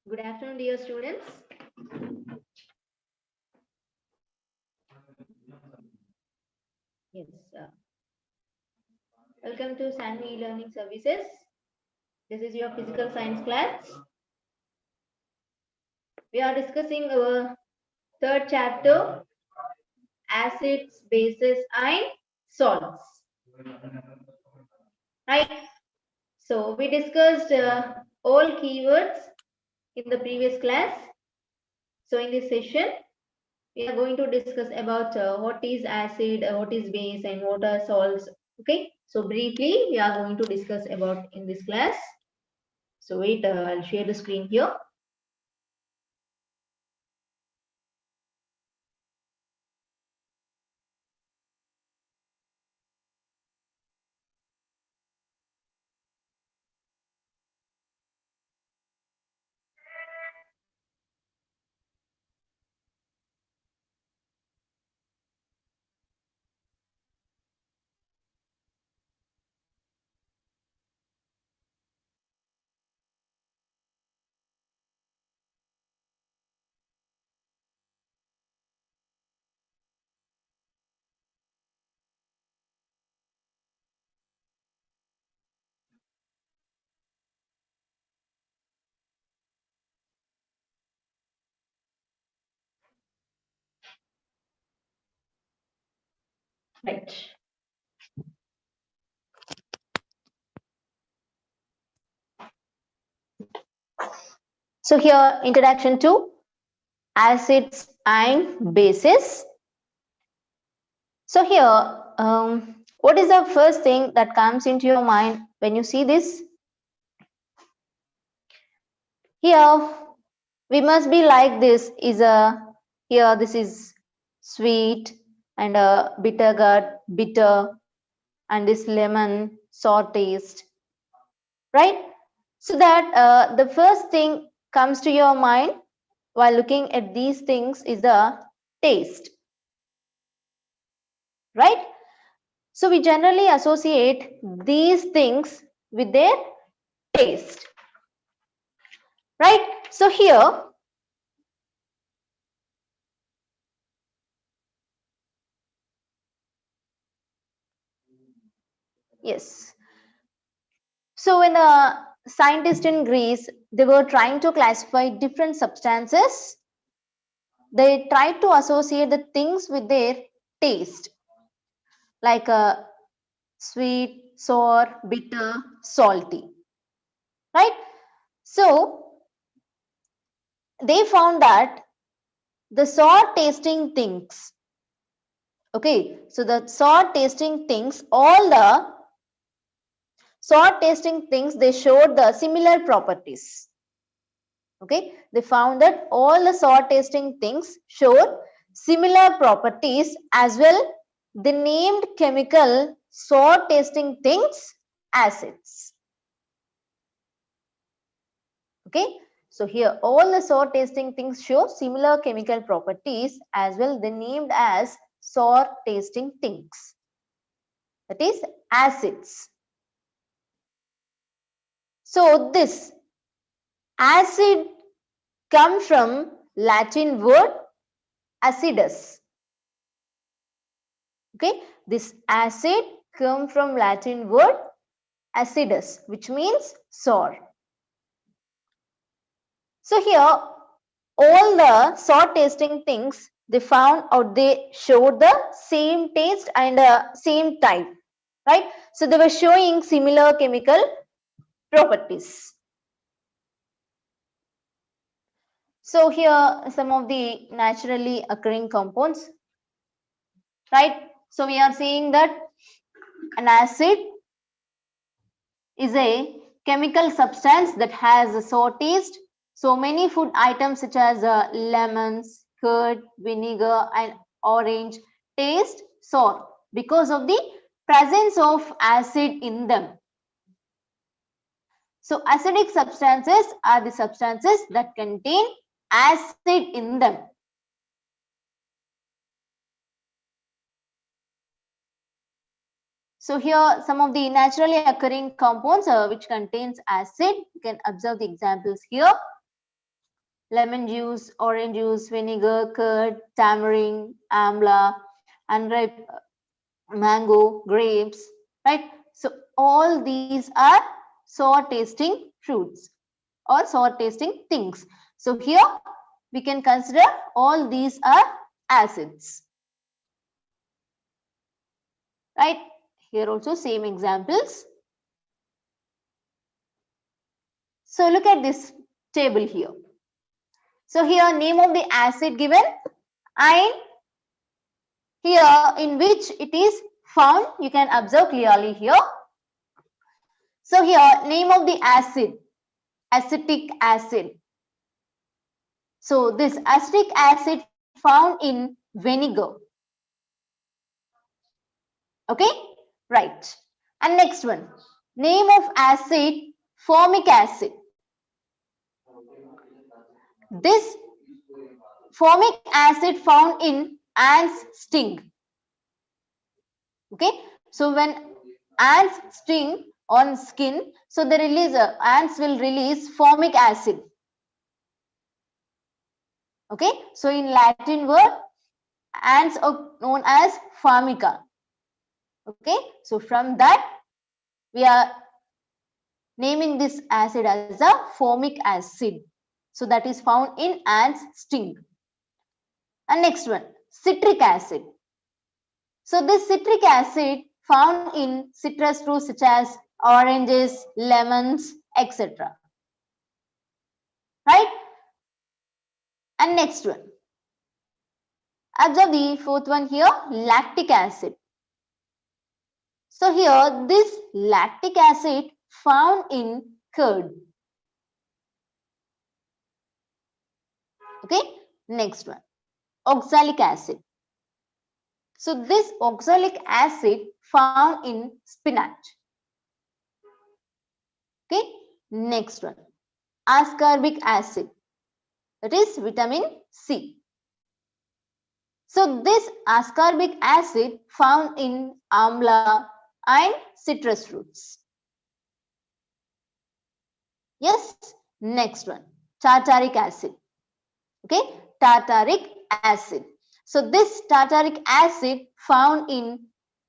Good afternoon, dear students. Yes, welcome to Sanvi Learning Services. This is your physical science class. We are discussing our third chapter, acids, bases, and salts. Right. So we discussed all keywords in the previous class. So in this session, we are going to discuss about what is acid, what is base, and what are salts. Okay. So briefly, we are going to discuss about in this class. So wait, I'll share the screen here. Right. So here, introduction to acids and bases. So here, what is the first thing that comes into your mind when you see this? Here, we must be like this is a, here this is sweet and a bitter gut, bitter, and this lemon, sour taste, right? So that the first thing comes to your mind while looking at these things is the taste, right? So we generally associate these things with their taste, right? So here, yes. So when the scientists in Greece, they were trying to classify different substances, they tried to associate the things with their taste, like sweet, sour, bitter, salty, right? So they found that the sour tasting things, okay, so the sour tasting things, all the sour tasting things, they showed the similar properties. Okay, they found that all the sour tasting things showed similar properties as well. They named chemical sour tasting things acids. Okay, so here all the sour tasting things show similar chemical properties as well. They named as sour tasting things, that is acids. So this acid come from Latin word acidus. Okay, this acid come from Latin word acidus, which means sour. So here all the sour tasting things they found out, they showed the same taste and same type, right? So they were showing similar chemical properties. So here some of the naturally occurring compounds, right? So we are seeing that an acid is a chemical substance that has a sour taste. So many food items such as lemons, curd, vinegar and orange taste sour because of the presence of acid in them. So acidic substances are the substances that contain acid in them. So here some of the naturally occurring compounds which contains acid. You can observe the examples here. lemon juice, orange juice, vinegar, curd, tamarind, amla, unripe mango, grapes, right? So all these are sour tasting fruits or sour tasting things. So here we can consider all these are acids, right? Here also same examples. So look at this table here. So here name of the acid given and here in which it is found, you can observe clearly here. So here name of the acid, acetic acid. So this acetic acid found in vinegar. Okay, right. And next one, name of acid, formic acid. This formic acid found in ants sting. Okay, so when ants sting on skin, so they release ants will release formic acid. Okay, so in Latin word, ants are known as formica. Okay, so from that we are naming this acid as a formic acid. So that is found in ants sting. And next one, citric acid. So this citric acid found in citrus fruits such as oranges, lemons, etc. Right? And next one, observe the fourth one here, lactic acid. So here this lactic acid found in curd. Okay, next one, oxalic acid. So this oxalic acid found in spinach. Okay, next one, ascorbic acid, that is vitamin C. So this ascorbic acid found in amla and citrus fruits. Yes, next one, tartaric acid. Okay, tartaric acid. So this tartaric acid found in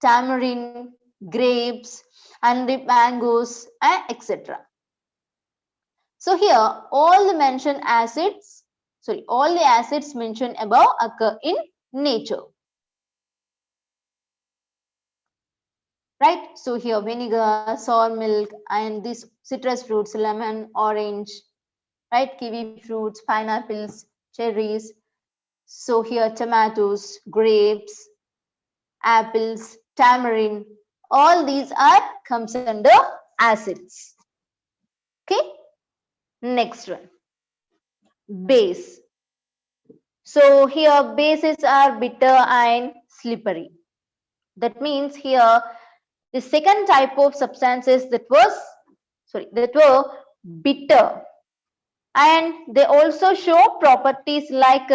tamarind, grapes, and mangoes, etc. So here all the mentioned acids, all the acids mentioned above occur in nature. Right? So here vinegar, sour milk, and these citrus fruits, lemon, orange, right? Kiwi fruits, pineapples, cherries. So here tomatoes, grapes, apples, tamarind, all these are comes under acids. Okay, next one, base. So here bases are bitter and slippery. That means here the second type of substances that were bitter, and they also show properties like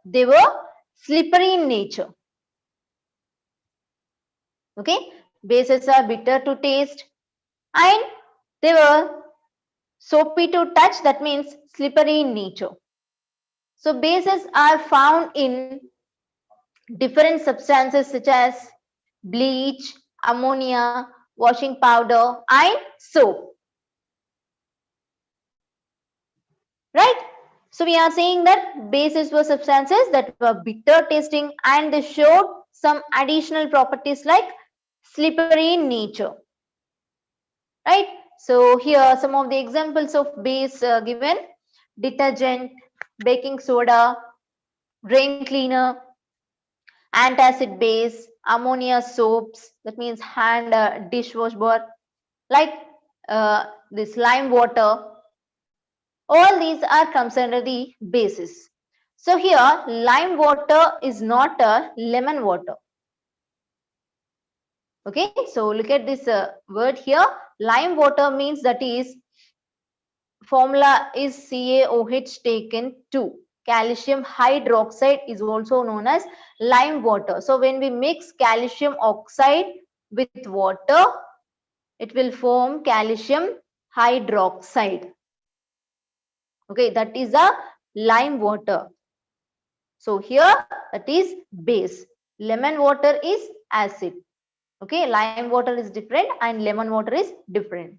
they were slippery in nature. Okay, bases are bitter to taste and they were soapy to touch, that means slippery in nature. So bases are found in different substances such as bleach, ammonia, washing powder, and soap. Right? So we are saying that bases were substances that were bitter tasting and they showed some additional properties like slippery in nature. Right? So here some of the examples of base given: detergent, baking soda, drain cleaner, antacid base, ammonia soaps, that means hand dishwash bar, like this lime water. All these are comes under the bases. So here lime water is not a lemon water. Okay, so look at this word here. Lime water means that is formula is CaOH taken 2. Calcium hydroxide is also known as lime water. So when we mix calcium oxide with water, it will form calcium hydroxide. Okay, that is a lime water. So here that is base. Lemon water is acid. Okay, lime water is different and lemon water is different.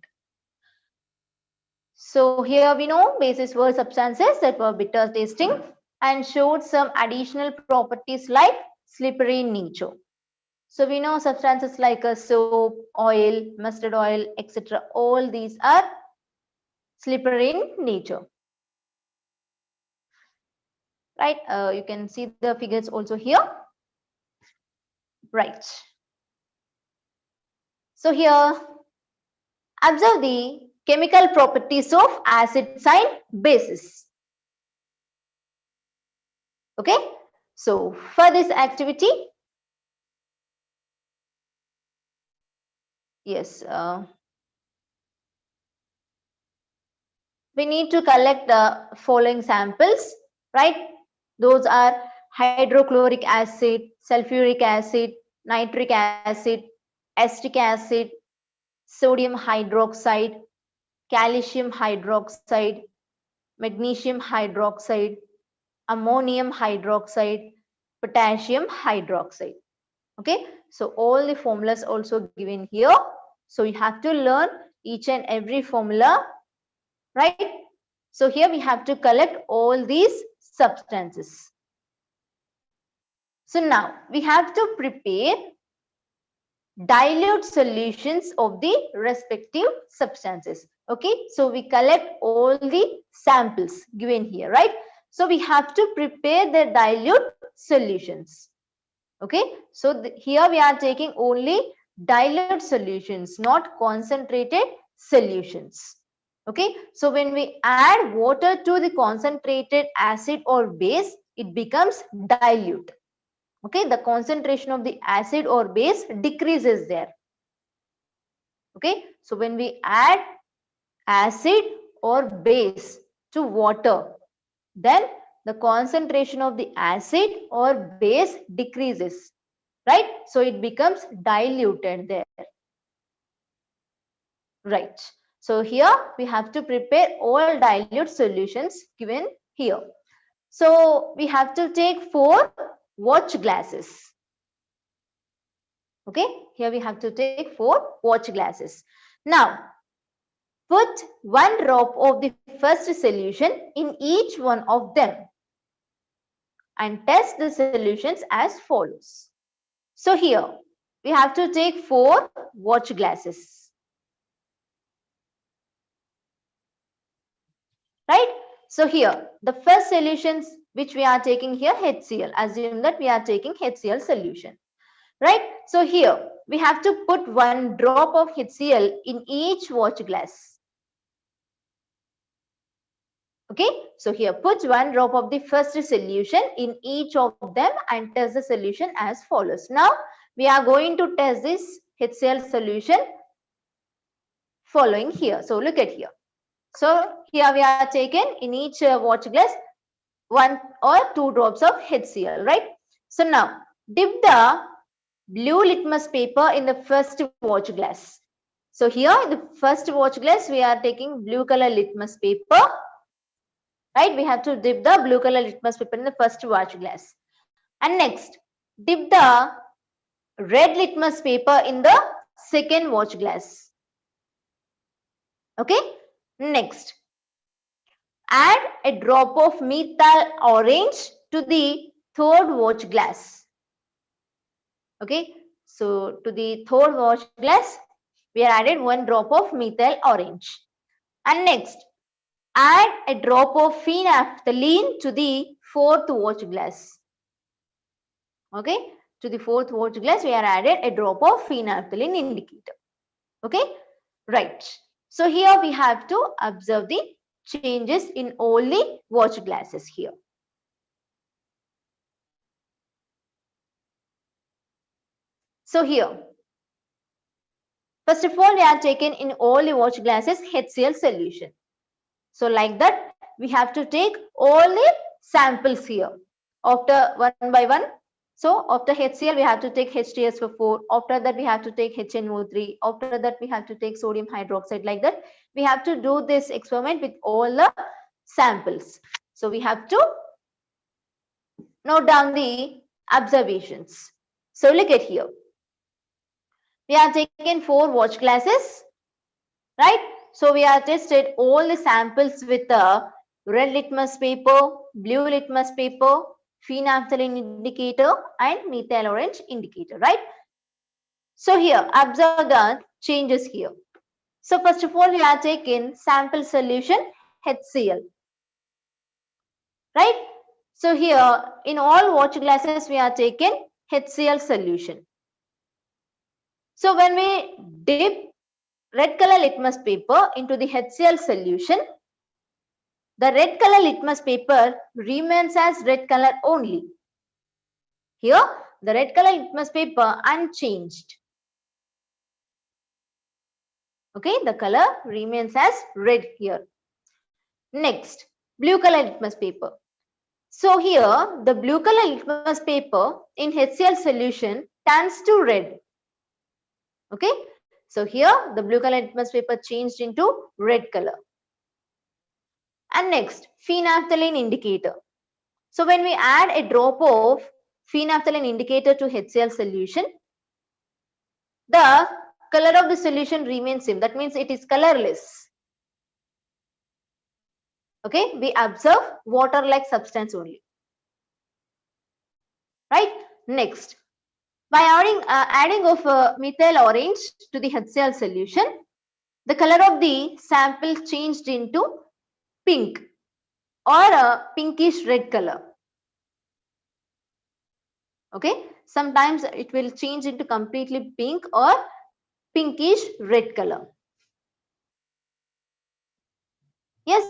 So here we know bases were substances that were bitter tasting and showed some additional properties like slippery in nature. So we know substances like soap, oil, mustard oil, etc. All these are slippery in nature. Right? You can see the figures also here. Right. So here, observe the chemical properties of acids and bases. Okay. So for this activity, yes, we need to collect the following samples, right? Those are hydrochloric acid, sulfuric acid, nitric acid, acetic acid, sodium hydroxide, calcium hydroxide, magnesium hydroxide, ammonium hydroxide, potassium hydroxide. Okay, so all the formulas also given here. So you have to learn each and every formula, right? So here we have to collect all these substances. So now we have to prepare dilute solutions of the respective substances. Okay, so we collect all the samples given here, right? So we have to prepare the dilute solutions. Okay, so here we are taking only dilute solutions, not concentrated solutions. Okay, so when we add water to the concentrated acid or base, it becomes dilute. Okay, the concentration of the acid or base decreases there. Okay, so when we add acid or base to water, then the concentration of the acid or base decreases, right? So it becomes diluted there. Right. So here we have to prepare all dilute solutions given here. So we have to take 4 watch glasses. Okay, here we have to take 4 watch glasses. Now, put 1 drop of the first solution in each one of them and test the solutions as follows. So here we have to take 4 watch glasses. Right? So here the first solutions which we are taking here, HCl. Assume that we are taking HCl solution. Right? So here we have to put 1 drop of HCl in each watch glass. Okay, so here put 1 drop of the first solution in each of them and test the solution as follows. Now we are going to test this HCl solution following here. So look at here. So here we are taken in each watch glass 1 or 2 drops of HCl, right? So now dip the blue litmus paper in the first watch glass. So here in the first watch glass we are taking blue color litmus paper, right? We have to dip the blue color litmus paper in the first watch glass. And next dip the red litmus paper in the second watch glass. Okay, next add a drop of methyl orange to the third watch glass. Okay, so to the third watch glass we are added 1 drop of methyl orange. And next add a drop of phenolphthalein to the fourth watch glass. Okay, to the fourth watch glass we are added a drop of phenolphthalein indicator. Okay, right. So here we have to observe the changes in all the watch glasses here. So here, first of all, we are taken in all the watch glasses HCl solution. So like that, we have to take all the samples here after 1 by 1. So after HCl, we have to take H2SO4. After that, we have to take HNO3. After that, we have to take sodium hydroxide. Like that, we have to do this experiment with all the samples. So we have to note down the observations. So look at here. We have taken 4 watch glasses, right? So we have tested all the samples with the red litmus paper, blue litmus paper, phenolphthalein indicator and methyl orange indicator, right? So here, observe the changes here. So first of all, we have taken sample solution HCl, right? So here, in all watch glasses, we have taken HCl solution. So when we dip red color litmus paper into the HCl solution, the red color litmus paper remains as red color only. Here, the red color litmus paper unchanged. Okay, the color remains as red here. Next, blue color litmus paper. So here, the blue color litmus paper in HCl solution turns to red. Okay, so here the blue color litmus paper changed into red color. And next, phenolphthalein indicator. So when we add a drop of phenolphthalein indicator to HCl solution, the color of the solution remains same. That means it is colorless. Okay, we observe water-like substance only. Right? Next, by adding of methyl orange to the HCl solution, the color of the sample changed into pink or a pinkish red color. Okay, sometimes it will change into completely pink or pinkish red color. Yes,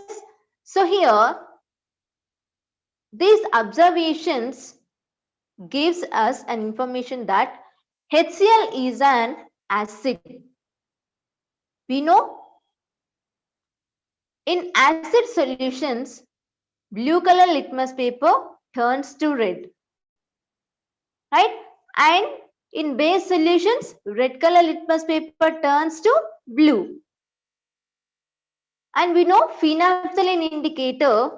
so here these observations gives us an information that HCl is an acid. We know in acid solutions, blue color litmus paper turns to red, right? And in base solutions, red color litmus paper turns to blue. And we know phenolphthalein indicator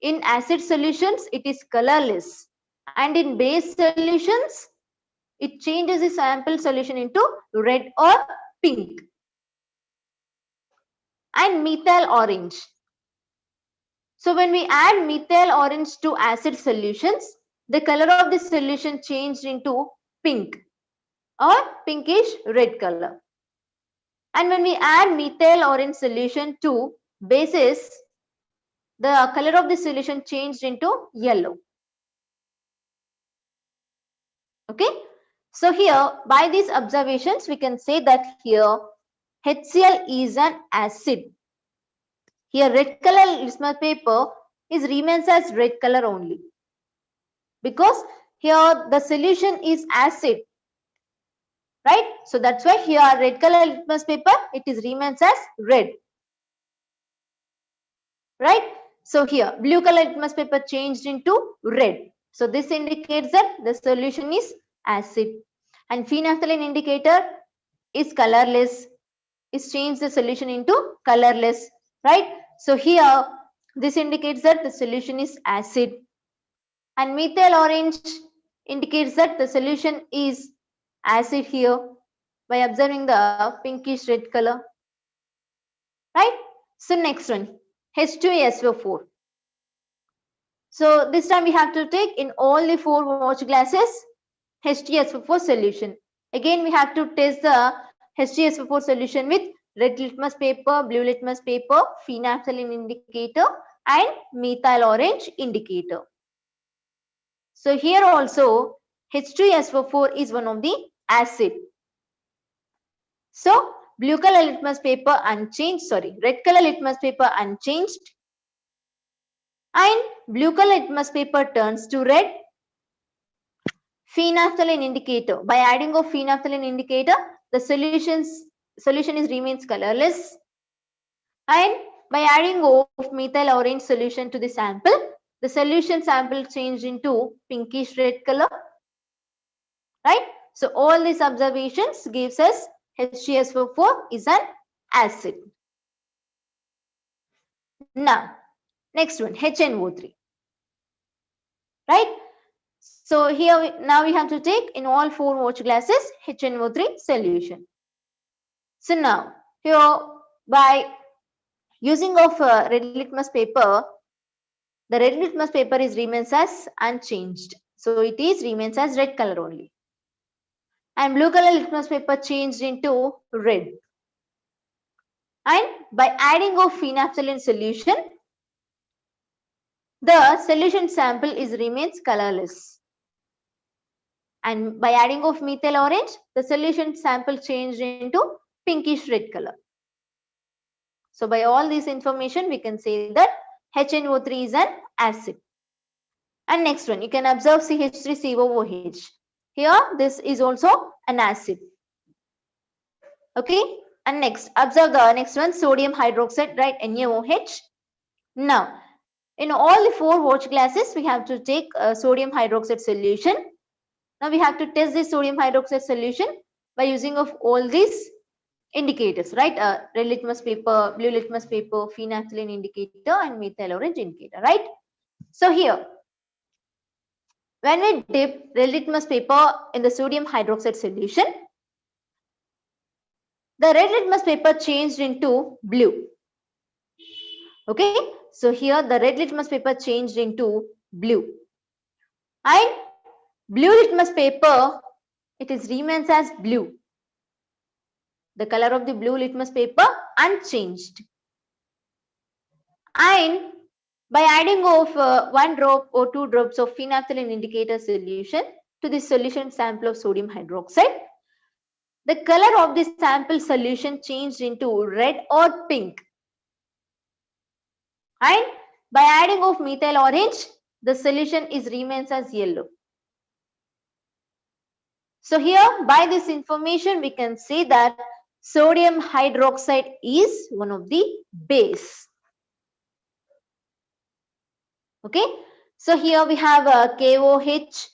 in acid solutions, it is colorless. And in base solutions, it changes the sample solution into red or pink. And methyl orange. So when we add methyl orange to acid solutions, the color of the solution changed into pink or pinkish red color. And when we add methyl orange solution to bases, the color of the solution changed into yellow. Okay. So here, by these observations, we can say that here HCl is an acid. Here, red color litmus paper is remains as red color only, because here the solution is acid, right? So that's why here red color litmus paper, it is remains as red, right? So here blue color litmus paper changed into red. So this indicates that the solution is acid. And phenolphthalein indicator is colorless, is changed the solution into colorless, right? So here this indicates that the solution is acid. And methyl orange indicates that the solution is acid here by observing the pinkish red color, right? So next one, H2SO4. So this time we have to take in all the 4 watch glasses H2SO4 solution. Again we have to test the H2SO4 solution with red litmus paper, blue litmus paper, phenolphthalein indicator and methyl orange indicator. So here also H2SO4 is one of the acid. So blue color litmus paper unchanged, red color litmus paper unchanged, and blue color litmus paper turns to red. Phenolphthalein indicator, by adding of phenolphthalein indicator, the solution is remains colorless, and by adding of methyl orange solution to the sample, the solution sample changed into pinkish red color, right? So all these observations gives us H2SO4 is an acid. Now Next one, HNO3. Right? So here now we have to take in all 4 watch glasses HNO3 solution. So now here by using of red litmus paper, the red litmus paper is remains as unchanged. So it is remains as red color only. And blue color litmus paper changed into red. And by adding of phenolphthalein solution, the solution sample is remains colorless. And by adding of methyl orange, the solution sample changed into pinkish red color. So by all this information, we can say that HNO3 is an acid. And next one, you can observe CH3COOH. Here, this is also an acid. Okay. And next, observe the next one, sodium hydroxide, right? NaOH. Now, in all the 4 watch glasses, we have to take a sodium hydroxide solution. Now we have to test this sodium hydroxide solution by using of all these indicators, right? Red litmus paper, blue litmus paper, phenolphthalein indicator, and methyl orange indicator, right? So here, when we dip red litmus paper in the sodium hydroxide solution, the red litmus paper changed into blue. Okay, so here the red litmus paper changed into blue. And blue litmus paper, it is remains as blue. The color of the blue litmus paper unchanged. And by adding of 1 drop or 2 drops of phenolphthalein indicator solution to the solution sample of sodium hydroxide, the color of the sample solution changed into red or pink. And by adding of methyl orange, the solution is remains as yellow. So here by this information we can say that sodium hydroxide is one of the base. Okay, so here we have KOH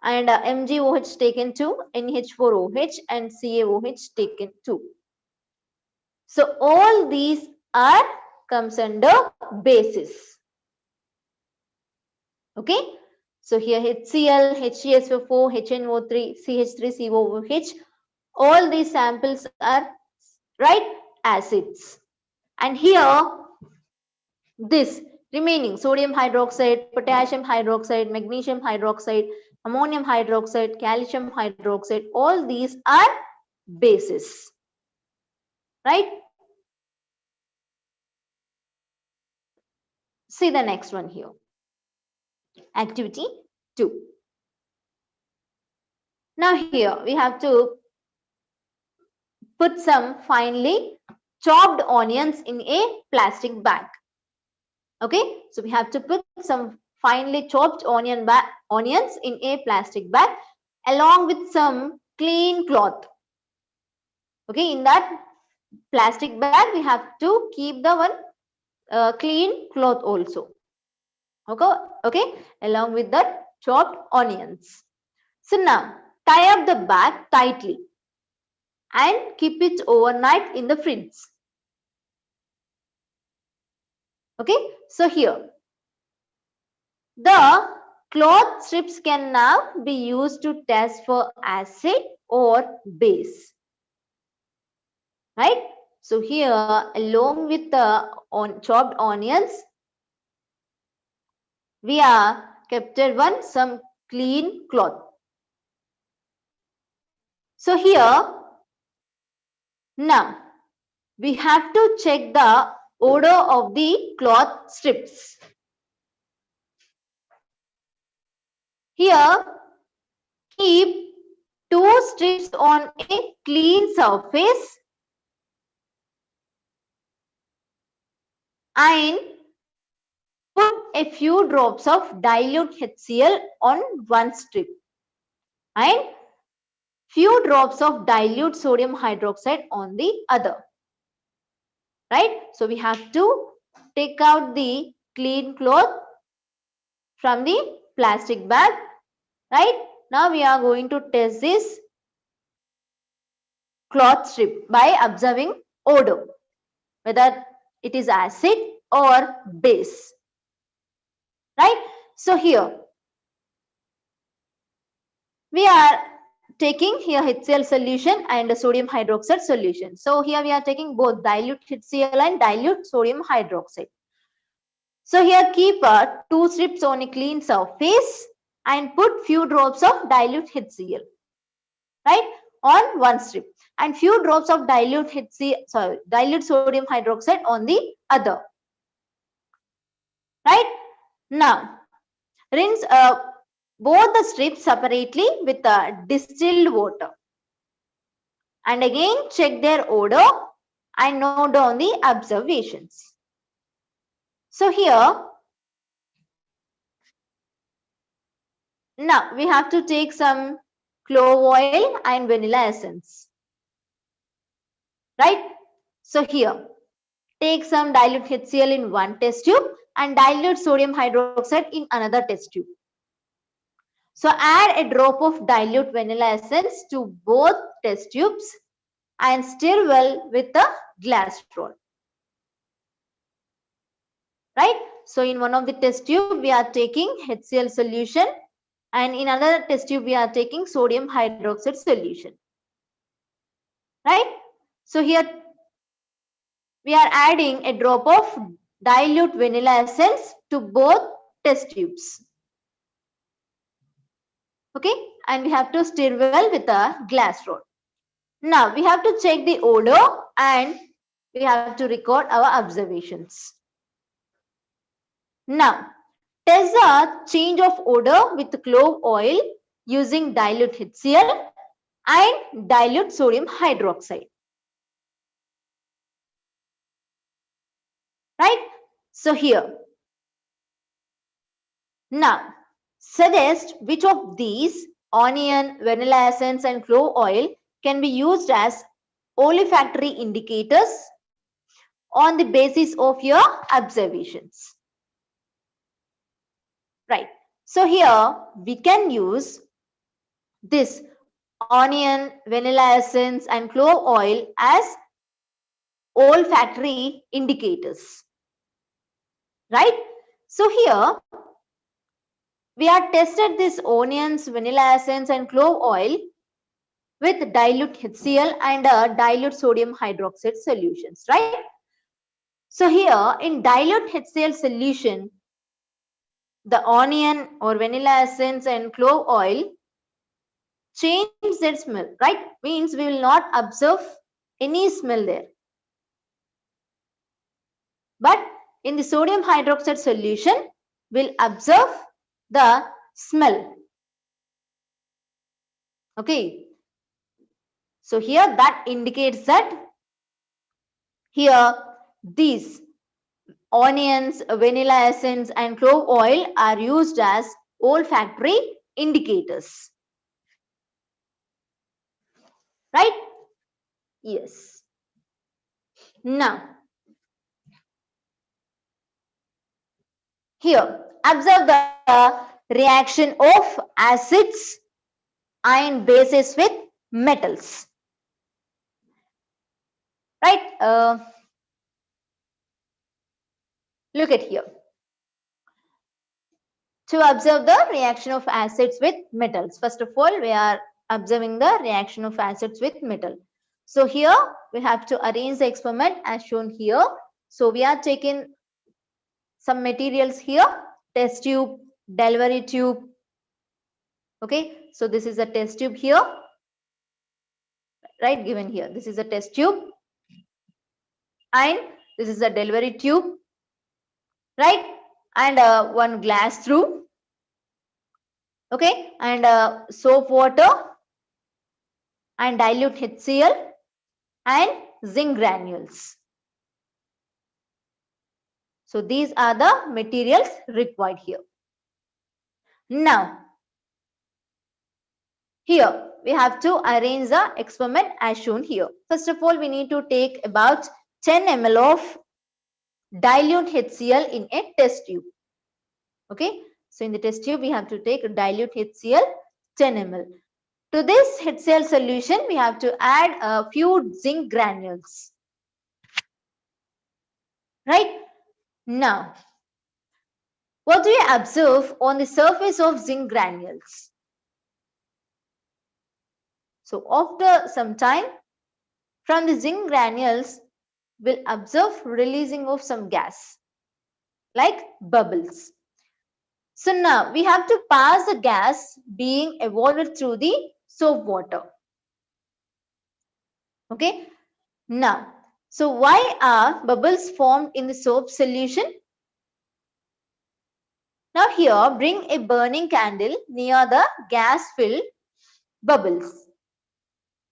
and MgOH taken 2, NH4OH and CaOH taken 2. So all these are comes under bases. Okay, so here HCl, HCSO4, HNO3, CH3COOH, all these samples are right acids. And here this remaining sodium hydroxide, potassium hydroxide, magnesium hydroxide, ammonium hydroxide, calcium hydroxide, all these are bases, right? See the next one here. Activity 2. Now here we have to put some finely chopped onions in a plastic bag. Okay, so we have to put some finely chopped onions in a plastic bag along with some clean cloth. Okay, in that plastic bag we have to keep the one clean cloth also. Okay, along with the chopped onions. So now tie up the bag tightly and keep it overnight in the fridge. Okay, so here the cloth strips can now be used to test for acid or base, right? So here along with the chopped onions, we are kept some clean cloth. So here now we have to check the odor of the cloth strips. Here keep 2 strips on a clean surface and put a few drops of dilute HCl on one strip and few drops of dilute sodium hydroxide on the other. Right? So we have to take out the clean cloth from the plastic bag. Right? Now we are going to test this cloth strip by observing odor, whether it is acid or base. right? So here we are taking here HCl solution and a sodium hydroxide solution. So here we are taking both dilute HCl and dilute sodium hydroxide. So here keep two strips on a clean surface and put few drops of dilute HCl, right, on one strip, and few drops of dilute sodium hydroxide on the other, right? Now rinse both the strips separately with distilled water, and again check their odor and note down the observations. So here now we have to take some clove oil and vanilla essence, right? So here take some dilute HCl in one test tube and dilute sodium hydroxide in another test tube. So add a drop of dilute vanilla essence to both test tubes and stir well with a glass straw, right? So in one of the test tube we are taking HCl solution, and in another test tube we are taking sodium hydroxide solution, right? So here we are adding a drop of dilute vanilla essence to both test tubes, okay, and we have to stir well with a glass rod. Now we have to check the odor and we have to record our observations. Now test the change of odor with clove oil using dilute HCl and dilute sodium hydroxide, right? So here now suggest which of these, onion, vanilla essence and clove oil, can be used as olfactory indicators on the basis of your observations, right? So here we can use this onion, vanilla essence and clove oil as olfactory indicators, right? So here we have tested this onions, vanilla essence and clove oil with dilute HCl and dilute sodium hydroxide solutions, right? So here in dilute HCl solution, the onion or vanilla essence and clove oil change their smell, right? Means we will not observe any smell there. But in the sodium hydroxide solution, we'll observe the smell. Okay. So here that indicates that here these onions, vanilla essence and clove oil are used as olfactory indicators, right? Yes. Now here observe the reaction of acids and bases with metals, right? Look at here. To observe the reaction of acids with metals, first of all we are observing the reaction of acids with metal. So here we have to arrange the experiment as shown here. So we are taking some materials here, test tube, delivery tube, okay. So this is a test tube here, right, given here. This is a test tube and this is a delivery tube, right, and one glass through, okay, and soap water and dilute HCl and zinc granules. So these are the materials required here. Now here we have to arrange the experiment as shown here. First of all we need to take about 10 ml of dilute HCl in a test tube, okay. So in the test tube we have to take dilute HCl 10 ml. To this HCl solution we have to add a few zinc granules, right? Now What do you observe on the surface of zinc granules? So after some time, from the zinc granules, we'll observe releasing of some gas like bubbles. So now we have to pass the gas being evolved through the soap water. Okay. Now, so why are bubbles formed in the soap solution? Now here, bring a burning candle near the gas-filled bubbles.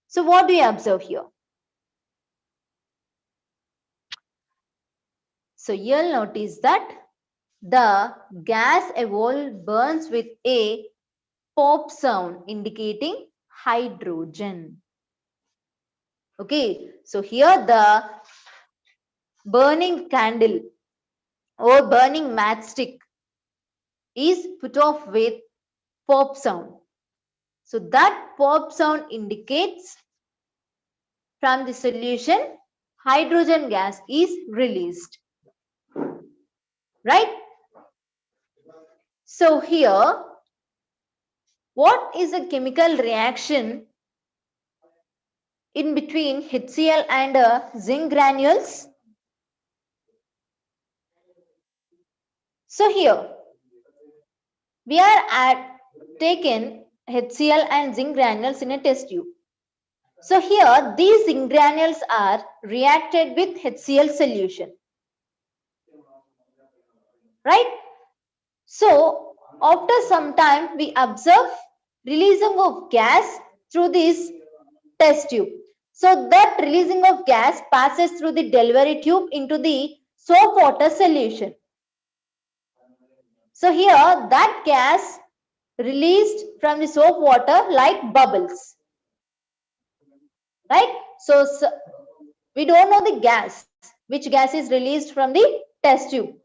So what do you observe here? So you'll notice that the gas evolved burns with a pop sound indicating hydrogen. Okay, so here the burning candle or burning matchstick is put off with pop sound. So that pop sound indicates from the solution hydrogen gas is released. Right? So here, what is a chemical reaction in between HCl and zinc granules? So here, we are taken HCl and zinc granules in a test tube. So here, these zinc granules are reacted with HCl solution. Right? So after some time, we observe releasing of gas through this test tube. So that releasing of gas passes through the delivery tube into the soap water solution. So here that gas released from the soap water like bubbles. Right? So we don't know the gas, which gas is released from the test tube.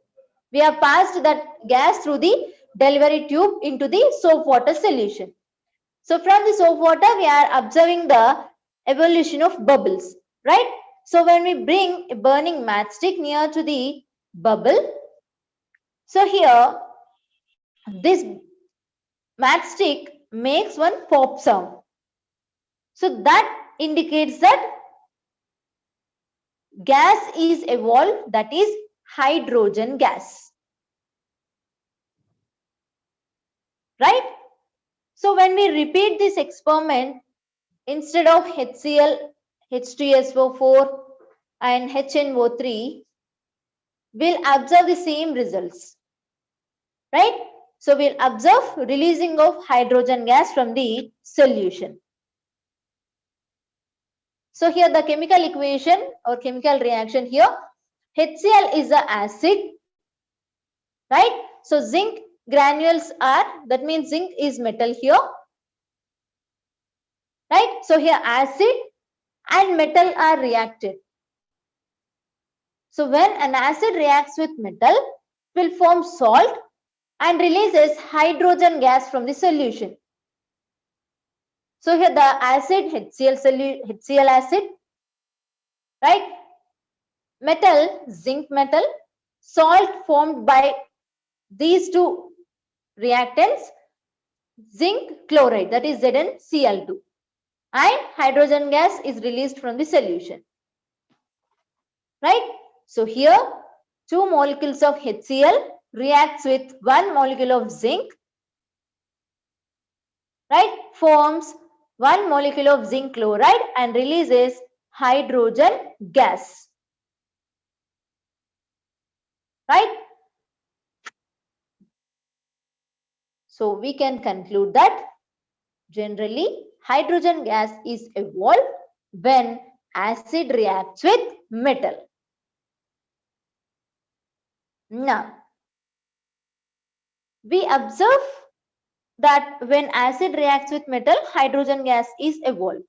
We have passed that gas through the delivery tube into the soap water solution. So from the soap water, we are observing the evolution of bubbles, right? So when we bring a burning matchstick near to the bubble, so here this matchstick makes one pop sound. So that indicates that gas is evolved, that is hydrogen gas. Right? So when we repeat this experiment, instead of HCl, H2SO4 and HNO3, we'll observe the same results. Right? So we'll observe releasing of hydrogen gas from the solution. So here the chemical equation or chemical reaction here, HCl is the acid, right? So zinc granules are, that means zinc is metal here, right? So here acid and metal are reacted. So when an acid reacts with metal, it will form salt and releases hydrogen gas from the solution. So here the acid HCl acid, right? Metal, zinc metal, salt formed by these two reactants, zinc chloride, that is ZnCl2, and hydrogen gas is released from the solution. Right? So here 2 molecules of HCl reacts with 1 molecule of zinc, right? Forms 1 molecule of zinc chloride and releases hydrogen gas. Right? So we can conclude that generally hydrogen gas is evolved when acid reacts with metal. Now, we observe that when acid reacts with metal, hydrogen gas is evolved.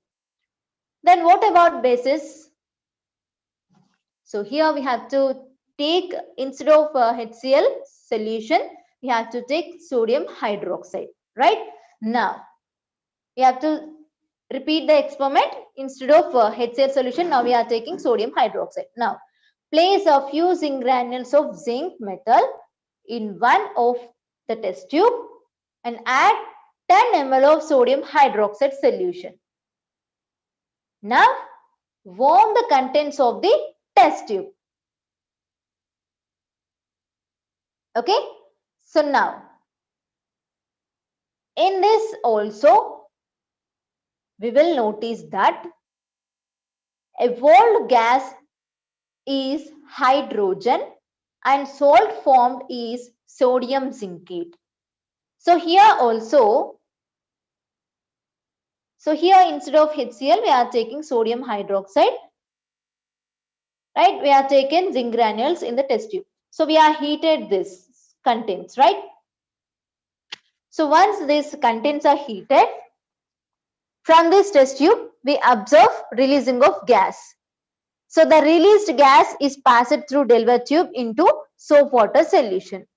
Then what about bases? So here we have to take, instead of HCl solution, we have to take sodium hydroxide, right? Now, we have to repeat the experiment. Instead of HCl solution, now we are taking sodium hydroxide. Now, place a few zinc granules of zinc metal in one of the test tube and add 10 ml of sodium hydroxide solution. Now warm the contents of the test tube. Okay, so now in this also we will notice that evolved gas is hydrogen and salt formed is sodium zincate. So here also, instead of HCl we are taking sodium hydroxide, right? We are taking zinc granules in the test tube. So we are heated this contents, right? So once these contents are heated, from this test tube we observe releasing of gas. So the released gas is passed through Delver tube into soap water solution.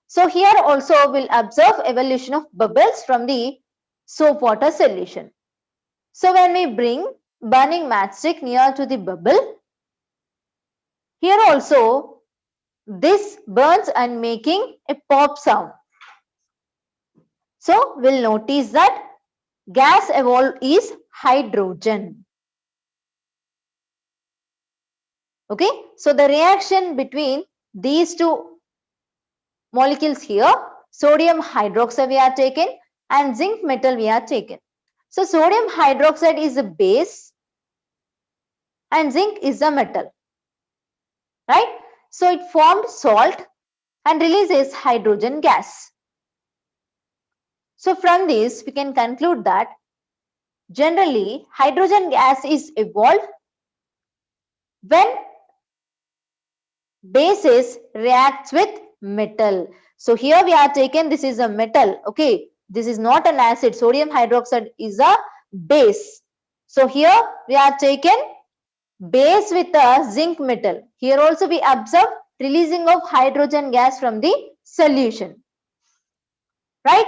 So here also we'll observe evolution of bubbles from the soap water solution. So when we bring burning matchstick near to the bubble, here also this burns and making a pop sound. So we'll notice that gas evolved is hydrogen. Okay, so the reaction between these two molecules here, sodium hydroxide we are taken and zinc metal we are taken. So sodium hydroxide is a base and zinc is a metal, right? So it formed salt and releases hydrogen gas. So from this we can conclude that generally hydrogen gas is evolved when bases reacts with metal. So here we are taken, this is a metal, okay, this is not an acid. Sodium hydroxide is a base. So here we are taken base with a zinc metal. Here also we observe releasing of hydrogen gas from the solution, right?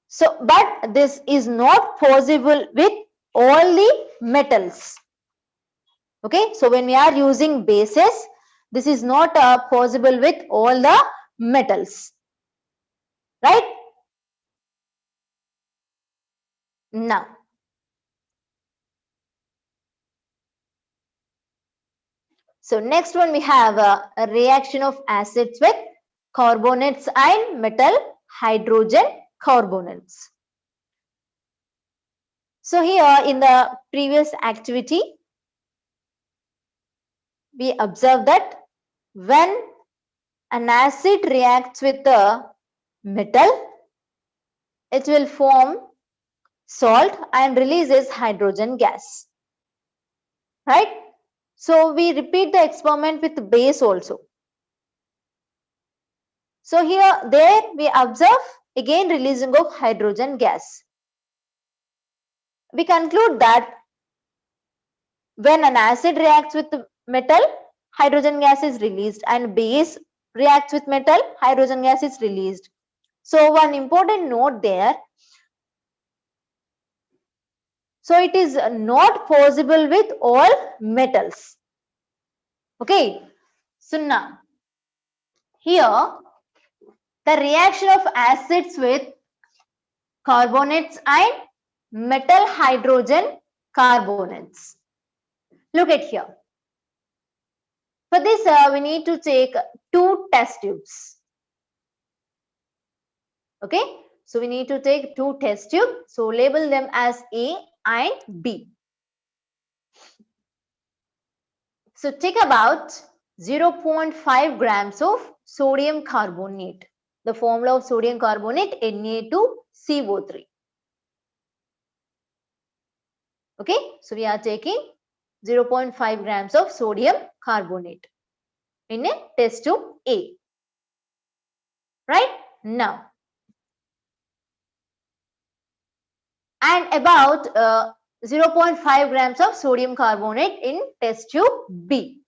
So but this is not possible with all the metals. Okay, so when we are using bases, this is not possible with all the metals, right? Now, so next one we have a reaction of acids with carbonates and metal hydrogen carbonates. So here in the previous activity, we observe that when an acid reacts with a metal, it will form salt and releases hydrogen gas, right? So we repeat the experiment with base also. So there we observe again releasing of hydrogen gas. We conclude that when an acid reacts with metal, hydrogen gas is released, and base reacts with metal, hydrogen gas is released. So one important note there, so it is not possible with all metals. Okay, so now here the reaction of acids with carbonates and metal hydrogen carbonates. Look at here. For this we need to take two test tubes. Okay, so we need to take two test tubes. So label them as A and B. So take about 0.5 grams of sodium carbonate. The formula of sodium carbonate Na2CO3. Okay, so we are taking 0.5 grams of sodium carbonate in a test tube A. Right now, and about 0.5 grams of sodium carbonate in test tube B.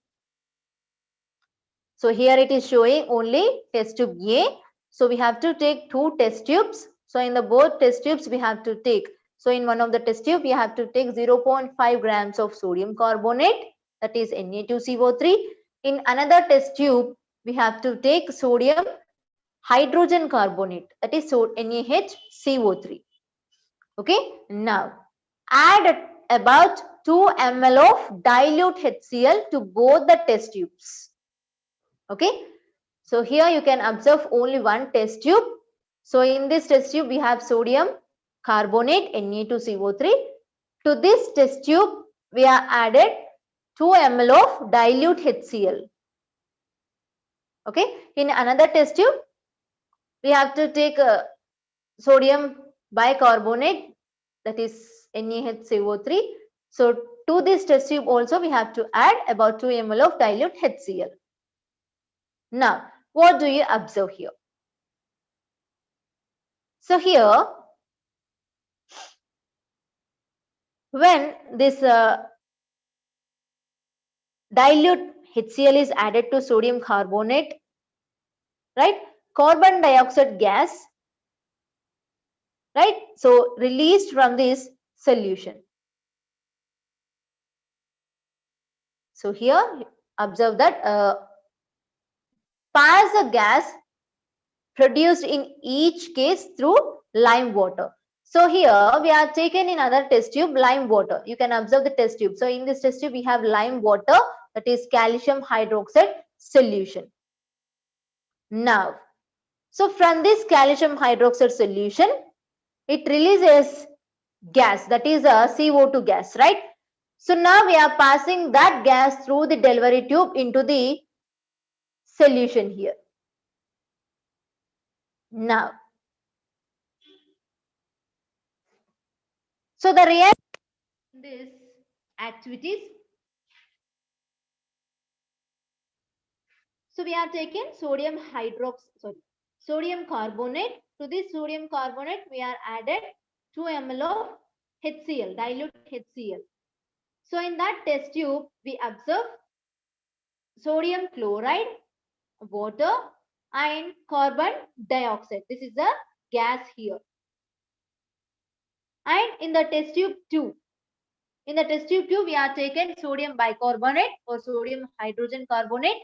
So here it is showing only test tube A. So we have to take two test tubes. So in the both test tubes we have to take. So in one of the test tube we have to take 0.5 grams of sodium carbonate, that is Na2CO3. In another test tube we have to take sodium hydrogen carbonate, that is NaHCO3. Okay, now add about 2 ml of dilute HCl to both the test tubes. Okay, so here you can observe only one test tube. So in this test tube we have sodium carbonate Na2CO3. To this test tube we have added 2 ml of dilute HCl. Okay, in another test tube we have to take sodium bicarbonate, that is NaHCO3. So to this test tube also we have to add about 2 ml of dilute HCl. Now what do you observe here? So here when this dilute HCl is added to sodium carbonate, right, carbon dioxide gas, right, so released from this solution. So here observe that pass the gas produced in each case through lime water. So here we are taken in other test tube lime water. You can observe the test tube. So in this test tube we have lime water, that is calcium hydroxide solution. Now, so from this calcium hydroxide solution, it releases gas, that is a CO2 gas, right? So now we are passing that gas through the delivery tube into the solution here. Now, so the reaction in this activities, so we are taking sodium carbonate. To this sodium carbonate we are added 2 ml of HCl, dilute HCl. So in that test tube we observe sodium chloride, water and carbon dioxide. This is the gas here. And in the test tube 2, in the test tube 2 we are taken sodium bicarbonate or sodium hydrogen carbonate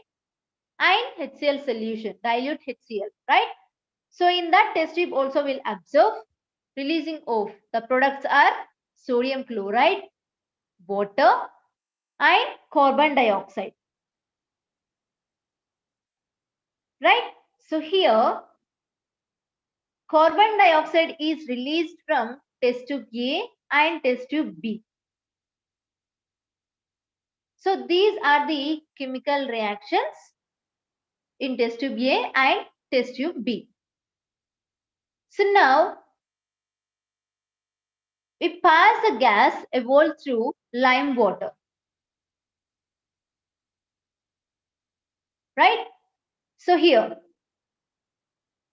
and HCl solution, dilute HCl, right? So in that test tube also we'll observe releasing of the products are sodium chloride, water and carbon dioxide, right? So here carbon dioxide is released from test tube A and test tube B. So these are the chemical reactions in test tube A and test tube B. So now we pass the gas evolved through lime water, right? So here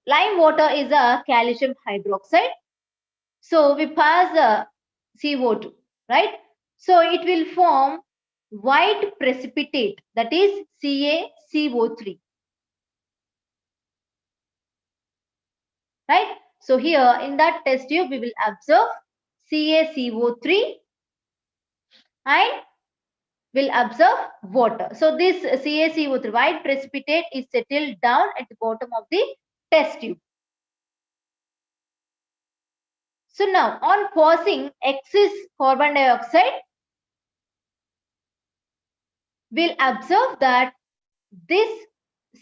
lime water is a calcium hydroxide. So we pass the CO2, right? So it will form white precipitate, that is CaCO3, right? So here in that test tube we will observe CaCO3 and will observe water. So this CaCO3 white precipitate is settled down at the bottom of the test tube. So now on passing excess carbon dioxide, we'll observe that this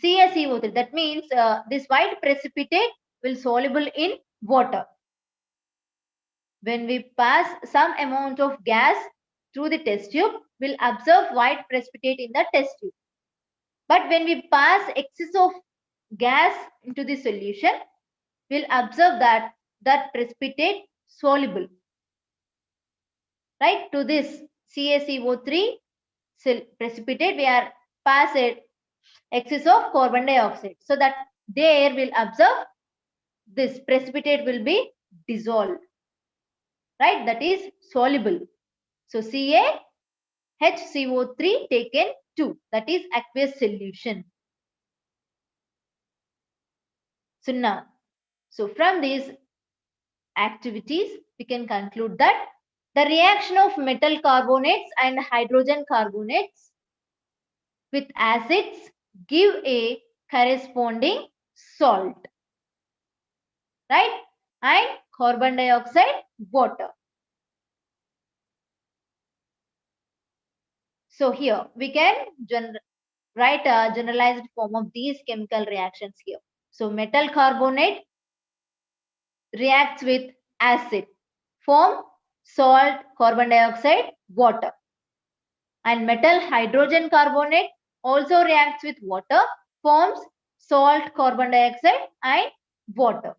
CaCO3, that means this white precipitate will soluble in water. When we pass some amount of gas through the test tube, we'll observe white precipitate in the test tube. But when we pass excess of gas into the solution, we'll observe that precipitate soluble, right? To this CaCO3 precipitate we are pass it excess of carbon dioxide, so that there will observe this precipitate will be dissolved, right? That is soluble. So CaHCO3 taken 2, that is aqueous solution. So now, so from these activities we can conclude that the reaction of metal carbonates and hydrogen carbonates with acids give a corresponding salt, right? And carbon dioxide, water. So here we can write a generalized form of these chemical reactions here. So metal carbonate reacts with acid, form salt, carbon dioxide, water. And metal hydrogen carbonate also reacts with water, forms salt, carbon dioxide and water.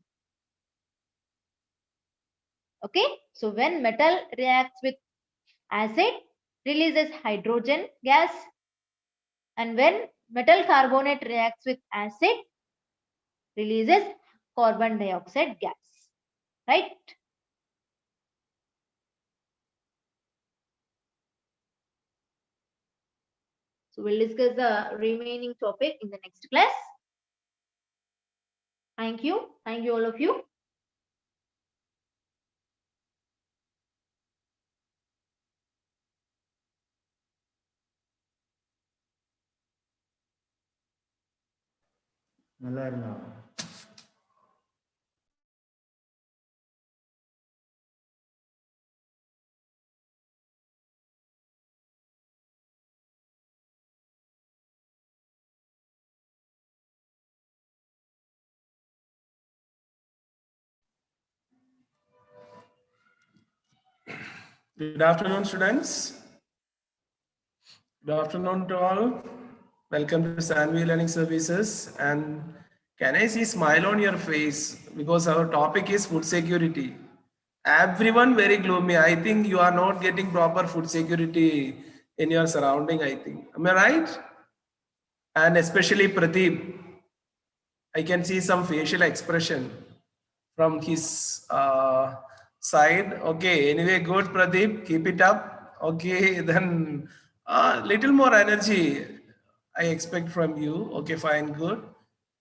Okay, so when metal reacts with acid, releases hydrogen gas, and when metal carbonate reacts with acid, releases carbon dioxide gas, right? So we'll discuss the remaining topic in the next class. Thank you all of you. Good afternoon, students. Good afternoon to all. Welcome to Sanvi Learning Services. And can I see smile on your face? Because our topic is food security. Everyone very gloomy. I think you are not getting proper food security in your surrounding, I think. Am I right? And especially Pradeep. I can see some facial expression from his side. Okay, anyway, good Pradeep, keep it up. Okay, then little more energy I expect from you. Okay, fine, good.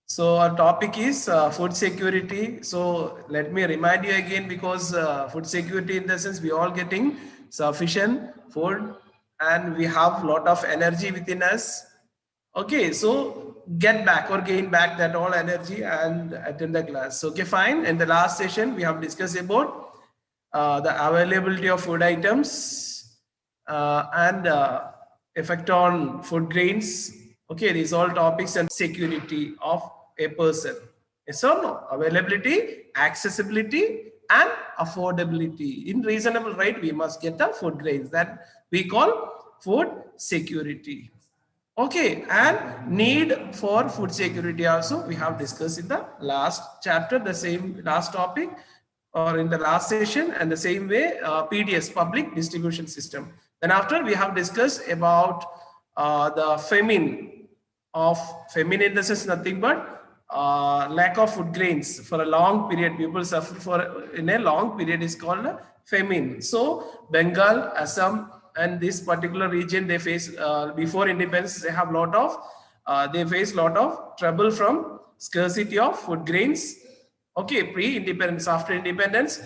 So our topic is food security. So let me remind you again, because food security in the sense we all getting sufficient food and we have lot of energy within us. Okay, so get back or gain back that all energy and attend the class. Okay, fine. In the last session, we have discussed about the availability of food items and effect on food grains. Okay, these all topics and security of a person. Yes or no? Availability, accessibility, and affordability. In reasonable rate, we must get the food grains that we call food security. Okay, and need for food security also we have discussed in the last chapter, the same last topic or in the last session, and the same way PDS, public distribution system. Then after we have discussed about the famine in the sense nothing but lack of food grains for a long period. People suffer for in a long period is called famine. So Bengal, Assam, and this particular region they face before independence they have lot of they face lot of trouble from scarcity of food grains. Okay, pre-independence, after independence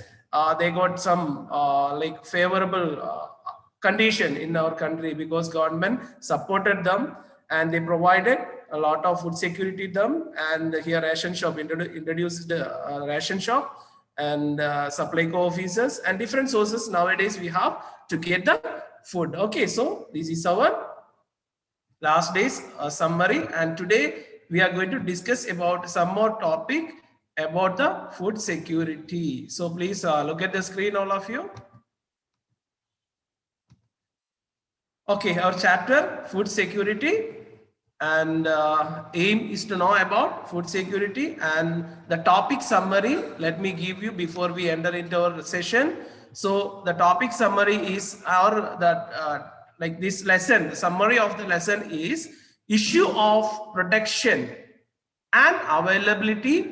they got some like favorable condition in our country because government supported them and they provided a lot of food security to them. And here ration shop introduced ration shop and supply co-officers and different sources nowadays we have to get the food. Okay, so this is our last day's summary, and today we are going to discuss about some more topic about the food security. So please look at the screen, all of you. Okay, our chapter food security, and aim is to know about food security and the topic summary. Let me give you before we enter into our session. So the topic summary is our that like this lesson. The summary of the lesson is issue of protection and availability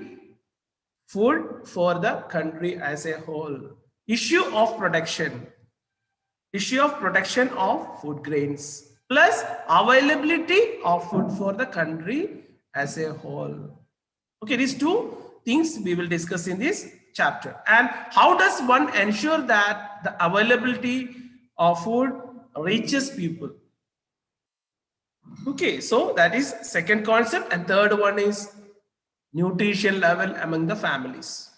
food for the country as a whole. Issue of protection of food grains plus availability of food for the country as a whole. Okay, these two things we will discuss in this chapter. And how does one ensure that the availability of food reaches people? Okay, so that is second concept, and third one is nutrition level among the families,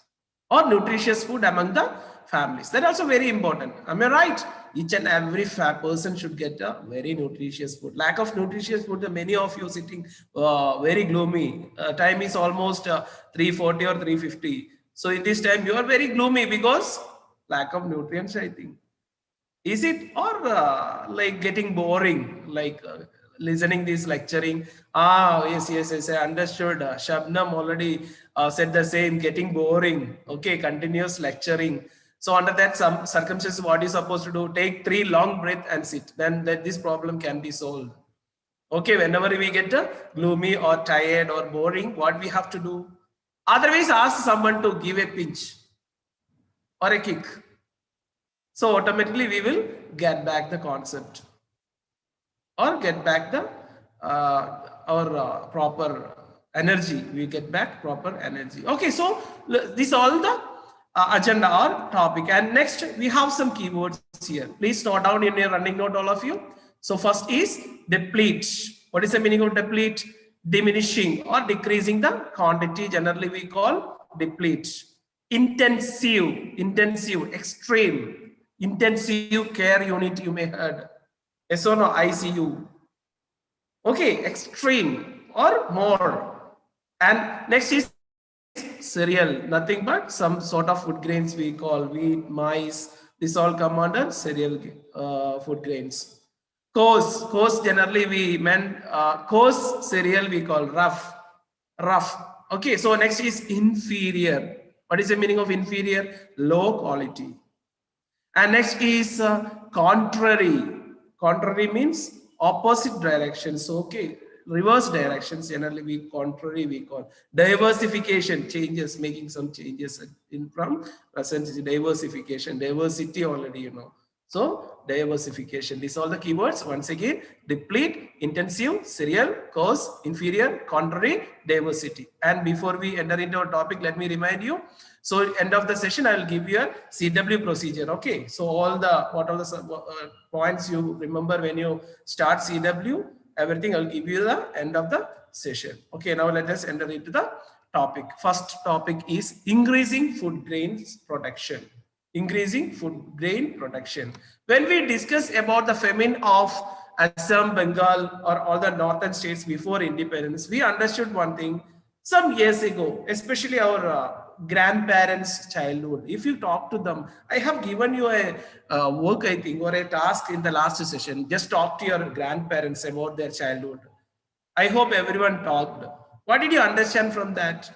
or nutritious food among the families. That also very important. Am I right? Each and every person should get a very nutritious food. Lack of nutritious food, many of you sitting very gloomy. Time is almost 3:40 or 3:50. So in this time you are very gloomy because lack of nutrients, I think. Is it, or like getting boring, like listening this lecturing? Yes, I understood. Shabnam already said the same, getting boring. Okay, continuous lecturing. So under that some circumstances, what is supposed to do? Take 3 long breaths and sit. Then that this problem can be solved. Okay, whenever we get gloomy or tired or boring, what we have to do? Otherwise, ask someone to give a pinch or a kick. So automatically we will get back the concept or get back the our proper energy. We get back proper energy. Okay, so this all the agenda or topic. And next we have some keywords here. Please note down in your running note, all of you. So first is deplete. What is the meaning of deplete? Diminishing or decreasing the quantity. Generally we call deplete. Intensive, extreme. Intensive care unit, you may heard. Yes or no? ICU. Okay, extreme or more. And next is cereal, nothing but some sort of food grains we call wheat, maize. This all come under cereal food grains. Coarse generally we meant coarse cereal we call rough. Okay, so next is inferior. What is the meaning of inferior? Low quality. And next is contrary. Contrary means opposite directions. Okay, reverse directions. Generally, we contrary we call. Diversification, changes, making some changes in from present diversification. Diversity already you know. So diversification. These are all the keywords. Once again, deplete, intensive, cereal, coarse, inferior, contrary, diversity. And before we enter into our topic, let me remind you. So end of the session, I will give you a CW procedure. Okay. So all the, what are the points you remember when you start CW, everything I'll give you the end of the session. Okay. Now let us enter into the topic. First topic is increasing food grains production. Increasing food grain production. When we discuss about the famine of Assam, Bengal, or all the northern states before independence, we understood one thing. Some years ago, especially our grandparents' childhood, if you talk to them, I have given you a work, I think, or a task in the last session. Just talk to your grandparents about their childhood. I hope everyone talked. What did you understand from that?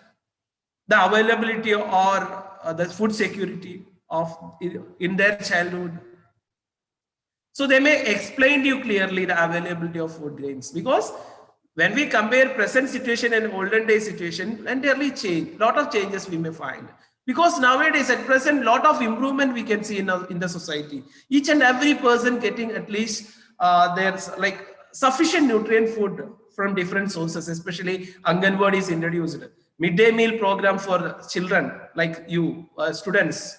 The availability or the food security of in their childhood. So they may explain to you clearly the availability of food grains, because when we compare present situation and olden day situation, entirely change. Lot of changes we may find, because nowadays at present lot of improvement we can see in the society. Each and every person getting at least there's like sufficient nutrient food from different sources, especially Anganwadi is introduced. Midday meal program for children like you, students.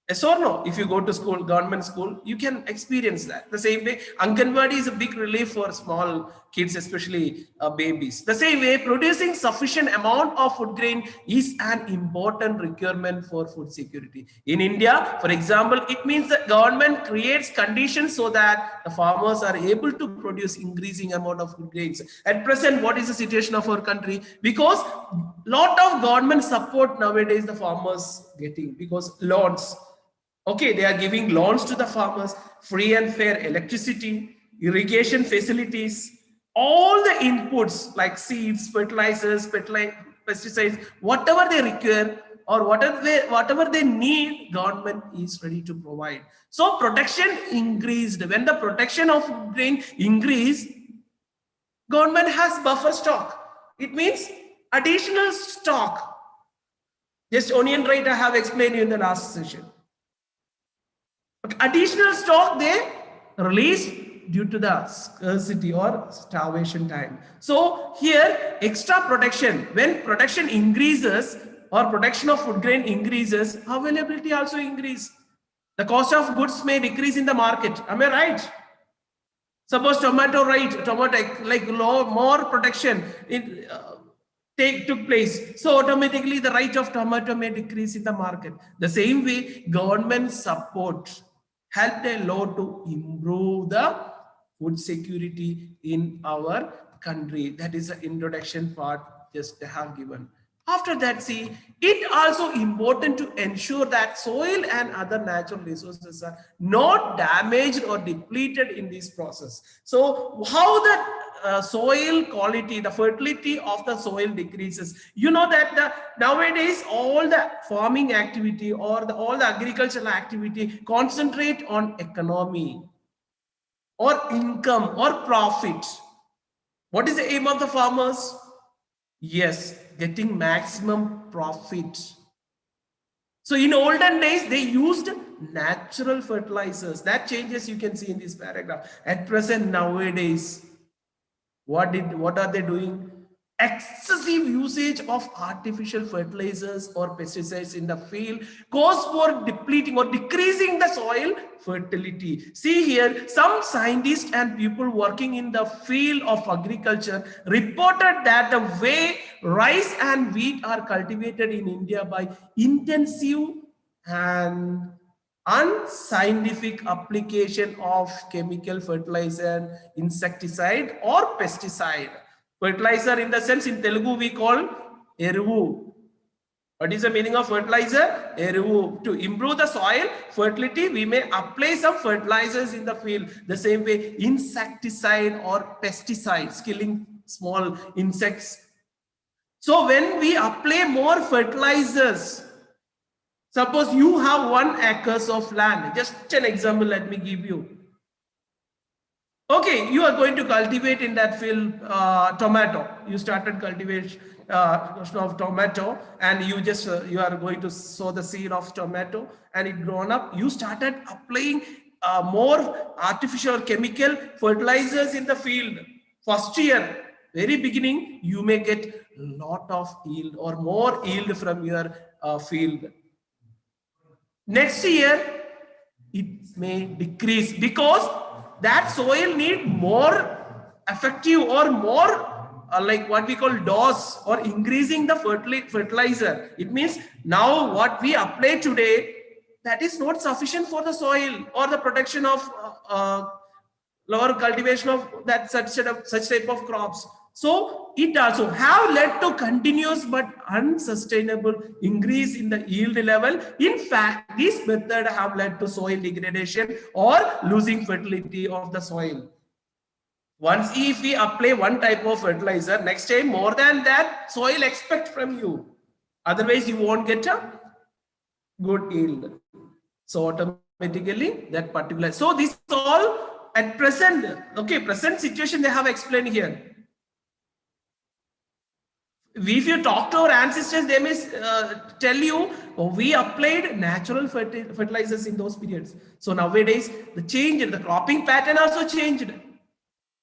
Yes or no? If you go to school, government school, you can experience that. The same way, Anganwadi is a big relief for small kids, especially babies. The same way, producing sufficient amount of food grain is an important requirement for food security. In India, for example, it means that government creates conditions so that the farmers are able to produce increasing amount of food grains. At present, what is the situation of our country? Because lot of government support nowadays the farmers getting, because loans. Okay, they are giving loans to the farmers, free and fair electricity, irrigation facilities, all the inputs like seeds, fertilizers, pesticides, whatever they require or whatever they need, government is ready to provide. So production increased. When the production of grain increased, government has buffer stock. It means additional stock. Just onion rate I have explained you in the last session. Additional stock they release due to the scarcity or starvation time. So here extra production, when production increases or production of food grain increases, availability also increase. The cost of goods may decrease in the market. Am I right? Suppose tomato like more protection took place. So automatically the rate of tomato may decrease in the market. The same way government support helped a lot to improve the food security in our country. That is the introduction part just have given. After that, see, it also important to ensure that soil and other natural resources are not damaged or depleted in this process. So how the soil quality, the fertility of the soil decreases. You know that nowadays all the farming activity or all the agricultural activity concentrate on economy or income or profit. What is the aim of the farmers? Yes, getting maximum profit. So in olden days, they used natural fertilizers. That changes you can see in this paragraph. At present, nowadays, what are they doing? Excessive usage of artificial fertilizers or pesticides in the field cause for depleting or decreasing the soil fertility. See here, some scientists and people working in the field of agriculture reported that the way rice and wheat are cultivated in India by intensive and unscientific application of chemical fertilizer, insecticide or pesticide. Fertilizer in the sense in Telugu we call eruvu. What is the meaning of fertilizer? Eruvu. To improve the soil fertility, we may apply some fertilizers in the field. The same way insecticide or pesticides, killing small insects. So when we apply more fertilizers, suppose you have 1 acres of land, just an example, let me give you. Okay, you are going to cultivate in that field tomato. You started cultivation of tomato and you are going to sow the seed of tomato and it grown up. You started applying more artificial chemical fertilizers in the field. First year, very beginning, you may get lot of yield or more yield from your field. Next year, it may decrease because that soil need more effective or more like what we call dose or increasing the fertilizer. It means now what we apply today, that is not sufficient for the soil or the protection of lower cultivation of that such type of crops. So it also have led to continuous but unsustainable increase in the yield level. In fact, this method have led to soil degradation or losing fertility of the soil. Once if we apply one type of fertilizer, next time more than that soil expect from you. Otherwise you won't get a good yield. So automatically that particular. So this all at present, okay, present situation they have explained here. If you talk to our ancestors, they may tell you, oh, we applied natural fertilizers in those periods. So nowadays, the change in the cropping pattern also changed.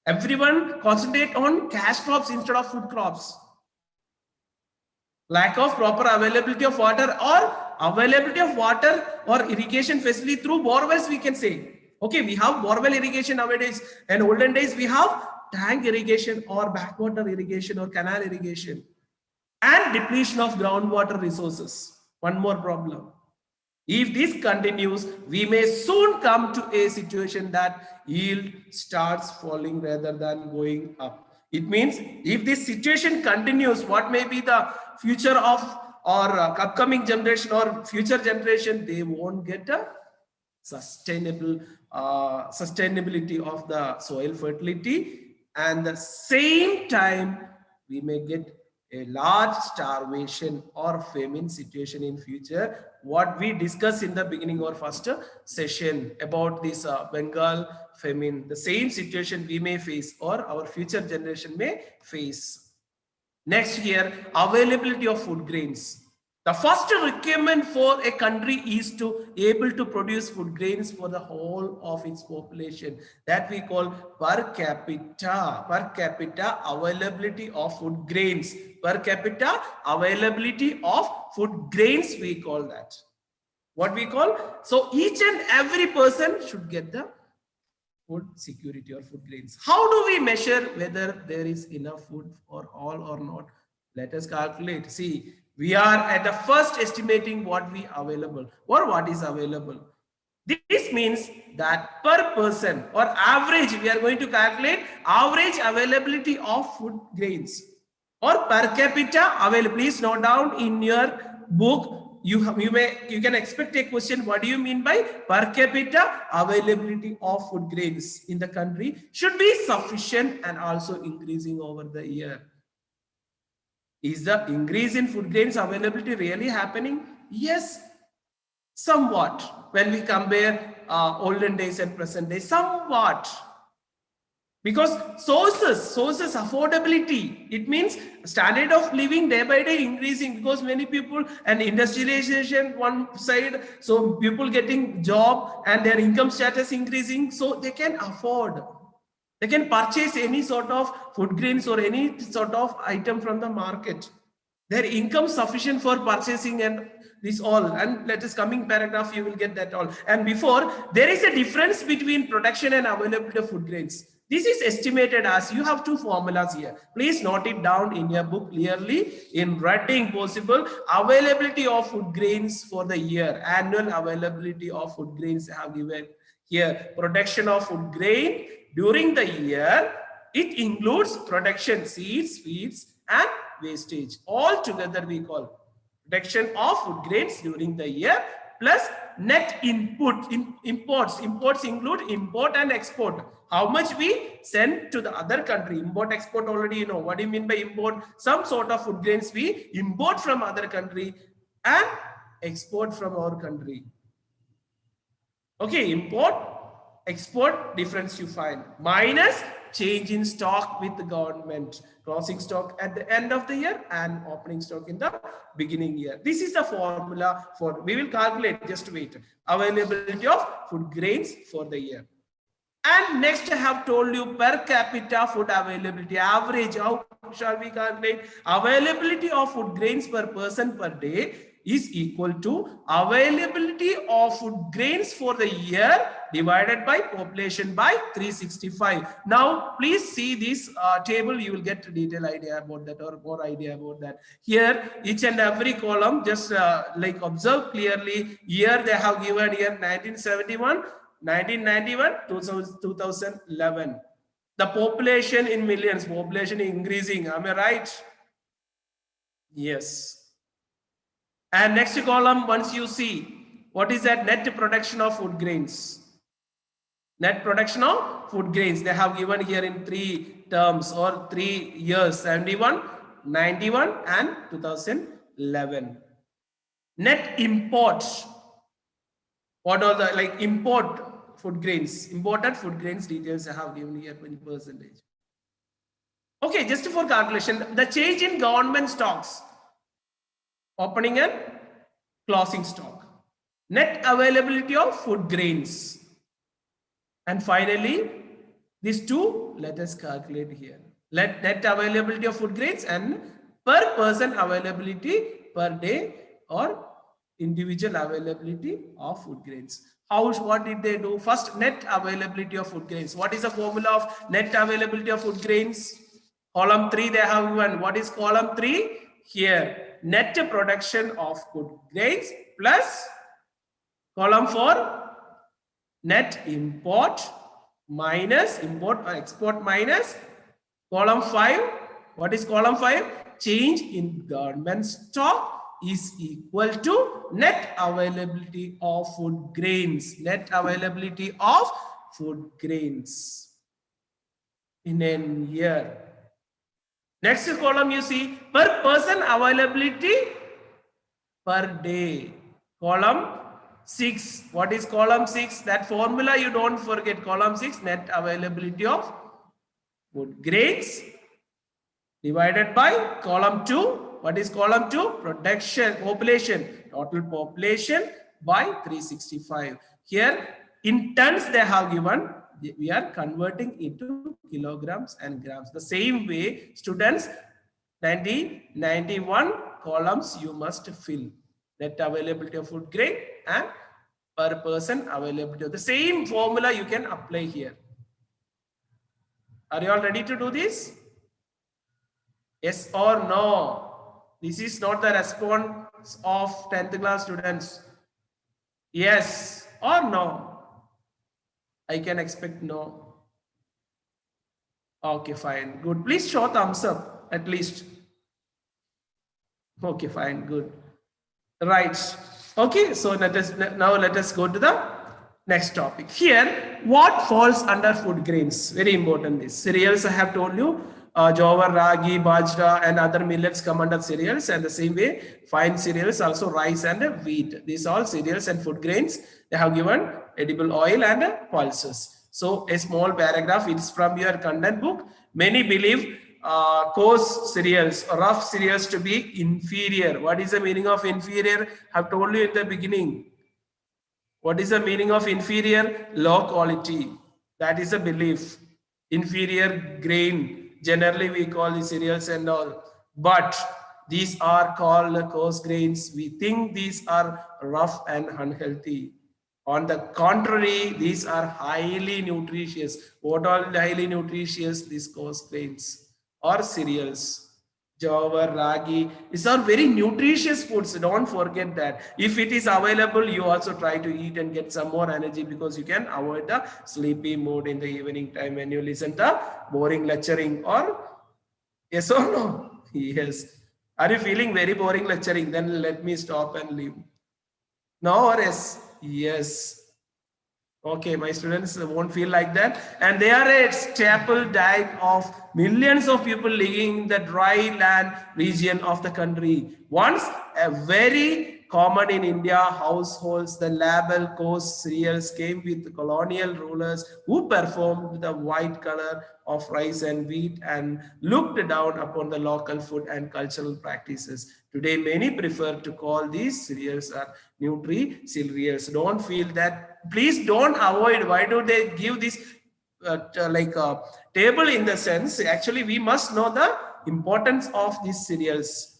Everyone concentrate on cash crops instead of food crops. Lack of proper availability of water or irrigation facility through borewells, we can say. Okay, we have borewell irrigation nowadays. In olden days, we have tank irrigation or backwater irrigation or canal irrigation. And depletion of groundwater resources. One more problem. If this continues, we may soon come to a situation that yield starts falling rather than going up. It means if this situation continues, what may be the future of or upcoming generation or future generation, they won't get a sustainability of the soil fertility, and the same time we may get a large starvation or famine situation in future. What we discussed in the beginning of first session about this Bengal famine, the same situation we may face or our future generation may face. Next year, availability of food grains. The first requirement for a country is to able to produce food grains for the whole of its population. That we call per capita availability of food grains. Per capita availability of food grains, we call that. What we call? So each and every person should get the food security or food grains. How do we measure whether there is enough food for all or not? Let us calculate. See, we are at the first estimating what we available or what is available. This means that per person or average, we are going to calculate average availability of food grains or per capita available. Please note down in your book. You can expect a question. What do you mean by per capita availability of food grains in the country should be sufficient and also increasing over the year? Is the increase in food grains availability really happening? Yes, somewhat. When we compare olden days and present days, somewhat. Because sources affordability, it means standard of living day by day increasing, because many people and industrialization one side, so people getting job and their income status increasing, so they can afford, they can purchase any sort of food grains or any sort of item from the market. Their income sufficient for purchasing and this all. And let us coming paragraph, you will get that all. And before, there is a difference between production and availability of food grains. This is estimated as, you have two formulas here. Please note it down in your book clearly in writing possible. Availability of food grains for the year, annual availability of food grains I have given here. Production of food grain during the year, it includes production, seeds, feeds and wastage. All together we call production of food grains during the year plus net input. Imports include import and export. How much we send to the other country. Import, export, already you know. What do you mean by import? Some sort of food grains we import from other country and export from our country. Okay, import, export, difference you find. Minus change in stock with the government. Closing stock at the end of the year and opening stock in the beginning year. This is the formula for, we will calculate, just wait, availability of food grains for the year. And next I have told you per capita food availability, average. How shall we calculate? Availability of food grains per person per day is equal to availability of food grains for the year divided by population by 365. Now please see this table, you will get a detailed idea about that or more idea about that. Here each and every column, just like observe clearly. Here they have given here 1971, 1991, 2011. The population in millions, population increasing. Am I right? Yes. And next column, once you see, what is that net production of food grains? Net production of food grains. They have given here in 3 terms or 3 years, 71, 91 and 2011. Net imports. What are the like import food grains? Imported food grains details I have given here 20%. Okay, just for calculation, the change in government stocks, opening and closing stock, net availability of food grains, and finally these two, let us calculate here. Let net availability of food grains and per person availability per day or individual availability of food grains. What did they do? First, net availability of food grains. What is the formula of net availability of food grains? Column 3 they have given. What is column 3? Here, net production of food grains plus column 4, net import minus import or export minus column 5. What is column 5? Change in government stock is equal to net availability of food grains. Net availability of food grains in a year. Next column you see per person availability per day. Column 6. What is column 6? That formula you don't forget. Column 6, net availability of food grains divided by column 2. What is column 2? Production, population, total population by 365. Here in tons they have given. We are converting into kilograms and grams. The same way, students, 91 columns you must fill. Net availability of food grain and per person availability of the same formula you can apply here. Are you all ready to do this? Yes or no? This is not the response of 10th class students. Yes or no? I can expect no. Okay, fine. Good. Please show thumbs up at least. Okay, fine. Good. Right. Okay, so let us go to the next topic. Here, what falls under food grains? Very important. This cereals I have told you. Jowar, ragi, bajra, and other millets come under cereals, and the same way fine cereals also rice and wheat. These all cereals and food grains. They have given edible oil and pulses. So a small paragraph. It's from your content book. Many believe coarse cereals, rough cereals to be inferior. What is the meaning of inferior? I have told you in the beginning. What is the meaning of inferior? Low quality. That is a belief. Inferior grain. Generally, we call the cereals and all. But these are called coarse grains. We think these are rough and unhealthy. On the contrary, these are highly nutritious. What are highly nutritious? These coarse grains or cereals. Jowar, ragi, these are very nutritious foods. Don't forget that. If it is available, you also try to eat and get some more energy, because you can avoid the sleepy mood in the evening time when you listen to boring lecturing. Or yes or no? Yes. Are you feeling very boring lecturing? Then let me stop and leave. No or yes? Yes. Okay, my students won't feel like that. And they are a staple diet of millions of people living in the dry land region of the country. Once a very common in India households, the label coarse cereals came with colonial rulers who performed the white color of rice and wheat and looked down upon the local food and cultural practices. Today, many prefer to call these cereals nutri cereals. Don't feel that. Please don't avoid. Why do they give this table in the sense? Actually, we must know the importance of these cereals.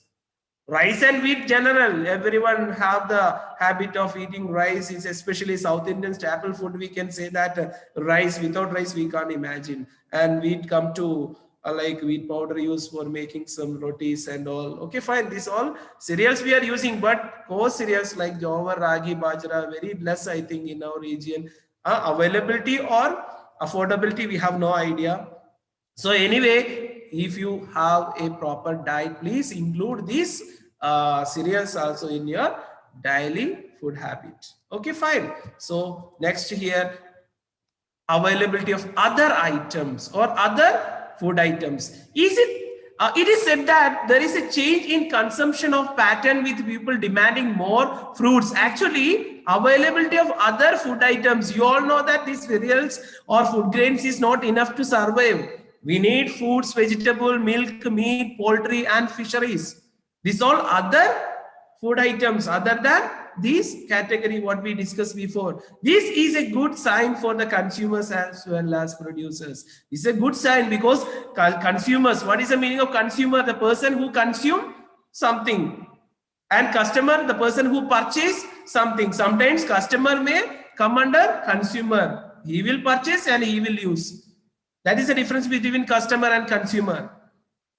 Rice and wheat general, everyone have the habit of eating rice. It's especially South Indian staple food. We can say that rice, without rice we can't imagine. And wheat come to like wheat powder used for making some rotis and all. Okay, fine. These all cereals we are using, but coarse cereals like jowar, ragi, bajra, very less I think in our region. Availability or affordability, we have no idea. So anyway, if you have a proper diet, please include these cereals also in your daily food habit. Okay, fine. So next here, availability of other items or other food items. It is said that there is a change in consumption of pattern with people demanding more fruits. Actually, availability of other food items. You all know that these cereals or food grains is not enough to survive. We need foods, vegetable, milk, meat, poultry, and fisheries. These all other food items other than this category what we discussed before. This is a good sign for the consumers as well as producers. It's a good sign because consumers, what is the meaning of consumer? The person who consume something, and customer, the person who purchase something. Sometimes customer may come under consumer. He will purchase and he will use. That is the difference between customer and consumer.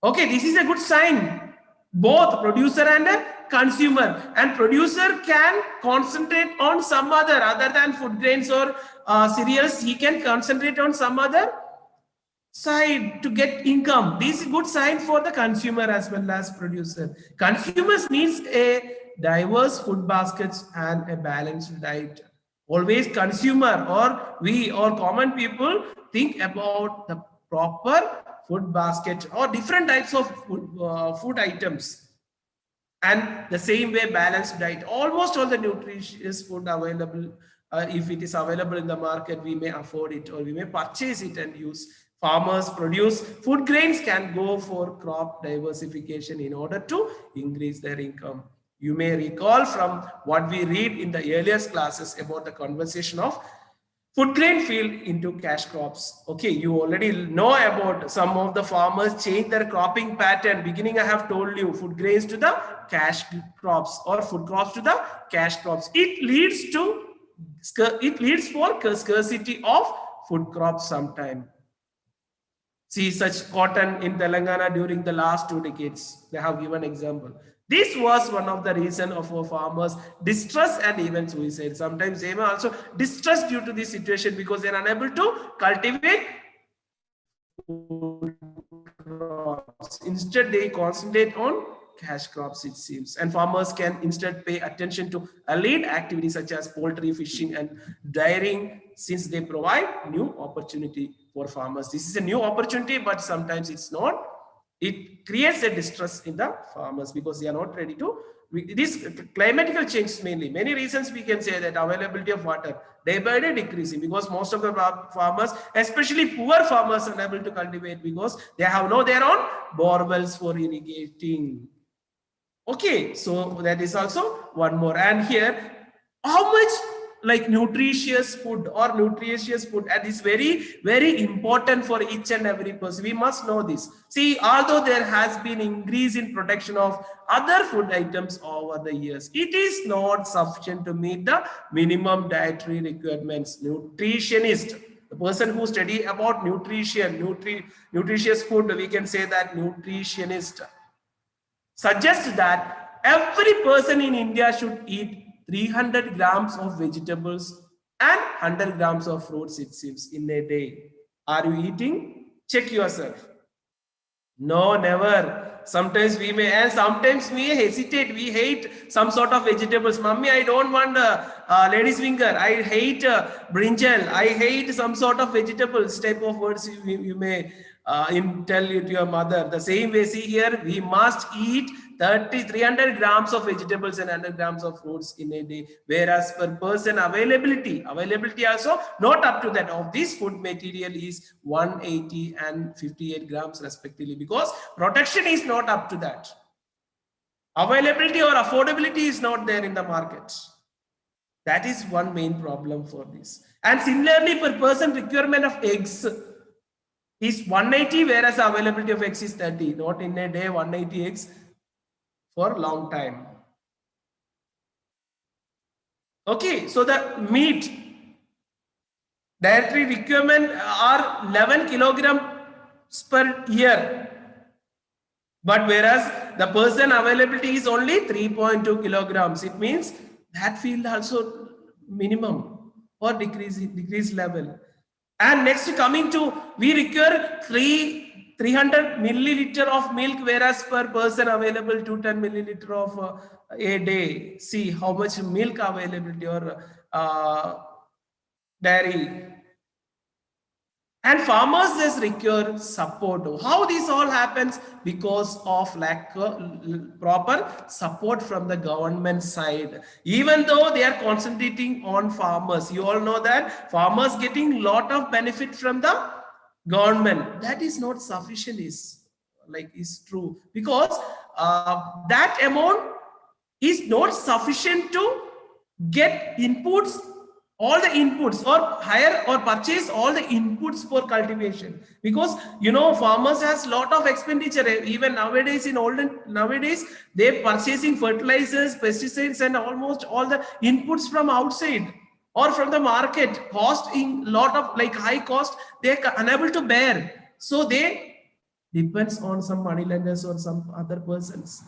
Okay, this is a good sign. Both producer and consumer, and producer can concentrate on some other than food grains or cereals. He can concentrate on some other side to get income. This is a good sign for the consumer as well as producer. Consumers needs a diverse food baskets and a balanced diet. Always consumer or we or common people think about the proper food basket or different types of food items. And the same way balanced diet, almost all the nutritious food available, if it is available in the market, we may afford it or we may purchase it and use. Farmers produce food grains can go for crop diversification in order to increase their income. You may recall from what we read in the earliest classes about the conversation of food grain field into cash crops. Okay, you already know about some of the farmers change their cropping pattern. Beginning, I have told you food grains to the cash crops or food crops to the cash crops. It leads for scarcity of food crops sometime. See such cotton in Telangana during the last 2 decades. They have given example. This was one of the reason of our farmers distress and even suicide. Sometimes they may also distress due to this situation because they are unable to cultivate crops. Instead, they concentrate on cash crops, it seems. And farmers can instead pay attention to allied activities such as poultry, fishing, and dairying, since they provide new opportunity for farmers. This is a new opportunity, but sometimes it's not. It creates a distress in the farmers because they are not ready to. This climatical change mainly. Many reasons we can say that availability of water day by day decreasing because most of the farmers, especially poor farmers, are unable to cultivate because they have no their own bore wells for irrigating. Okay, so that is also one more. And here, how much like nutritious food and is very important for each and every person. We must know this. See, although there has been increase in production of other food items over the years, it is not sufficient to meet the minimum dietary requirements. Nutritionist, the person who study about nutrition, nutritious food, we can say that nutritionist suggests that every person in India should eat 300 grams of vegetables and 100 grams of fruits, it seems, in a day. Are you eating? Check yourself. No, never. Sometimes we may, and sometimes we hesitate. We hate some sort of vegetables. Mummy, I don't want lady's finger. I hate brinjal. I hate some sort of vegetables. Type of words you may tell it to your mother. The same way, see here, we must eat 300 grams of vegetables and 100 grams of fruits in a day, whereas per person availability also not up to that of this food material is 180 and 58 grams respectively, because production is not up to that. Availability or affordability is not there in the market. That is one main problem for this. And similarly, per person requirement of eggs is 180, whereas availability of eggs is 30. Not in a day 180 eggs for a long time. Okay, so the meat dietary requirement are 11 kilograms per year, but whereas the person availability is only 3.2 kilograms. It means that field also minimum or decrease level. And next, coming to, we require 300 milliliter of milk, whereas per person available 210 milliliter of a day. See how much milk availability or dairy. And farmers just require support. How this all happens? Because of lack of proper support from the government side. Even though they are concentrating on farmers, you all know that farmers getting lot of benefit from the government. That is not sufficient, is true, because that amount is not sufficient to get inputs, all the inputs, or hire or purchase all the inputs for cultivation, because farmers has lot of expenditure. Even nowadays, nowadays they're purchasing fertilizers, pesticides, and almost all the inputs from outside or from the market, costing lot of high cost they're unable to bear, so they depends on some money lenders or some other persons.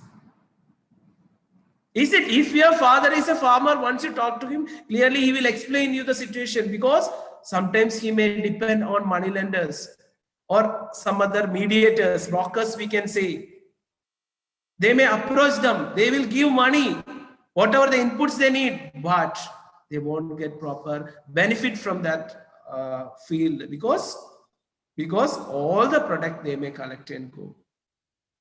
Is it, if your father is a farmer, once you talk to him, clearly he will explain you the situation, because sometimes he may depend on money lenders or some other mediators, brokers, we can say. They may approach them, they will give money, whatever the inputs they need, but they won't get proper benefit from that field, because all the product they may collect and go.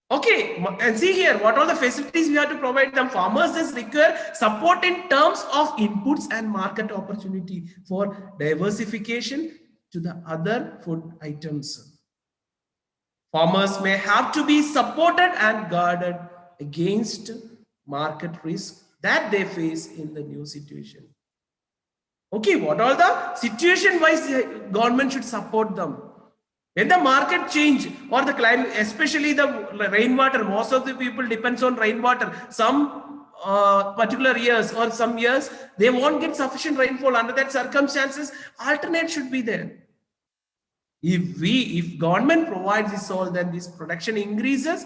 Okay, and see here, what are the facilities we have to provide them? Farmers just require support in terms of inputs and market opportunity for diversification to the other food items. Farmers may have to be supported and guarded against market risk that they face in the new situation. Okay, what are the situation-wise government should support them? When the market change or the climate, especially the rainwater, most of the people depends on rainwater. Some particular years or some years, they won't get sufficient rainfall. Under that circumstances, alternate should be there. If government provides this all, then this production increases.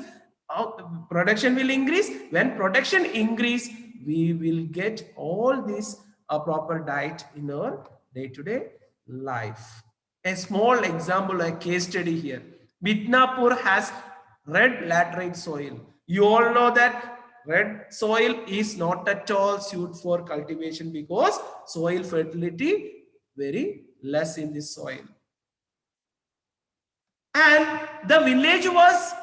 Production will increase. When production increase, we will get all this proper diet in our day-to-day life. A small example, a case study here. Midnapur has red laterite soil. You all know that red soil is not at all suited for cultivation because soil fertility very less in this soil. And the village was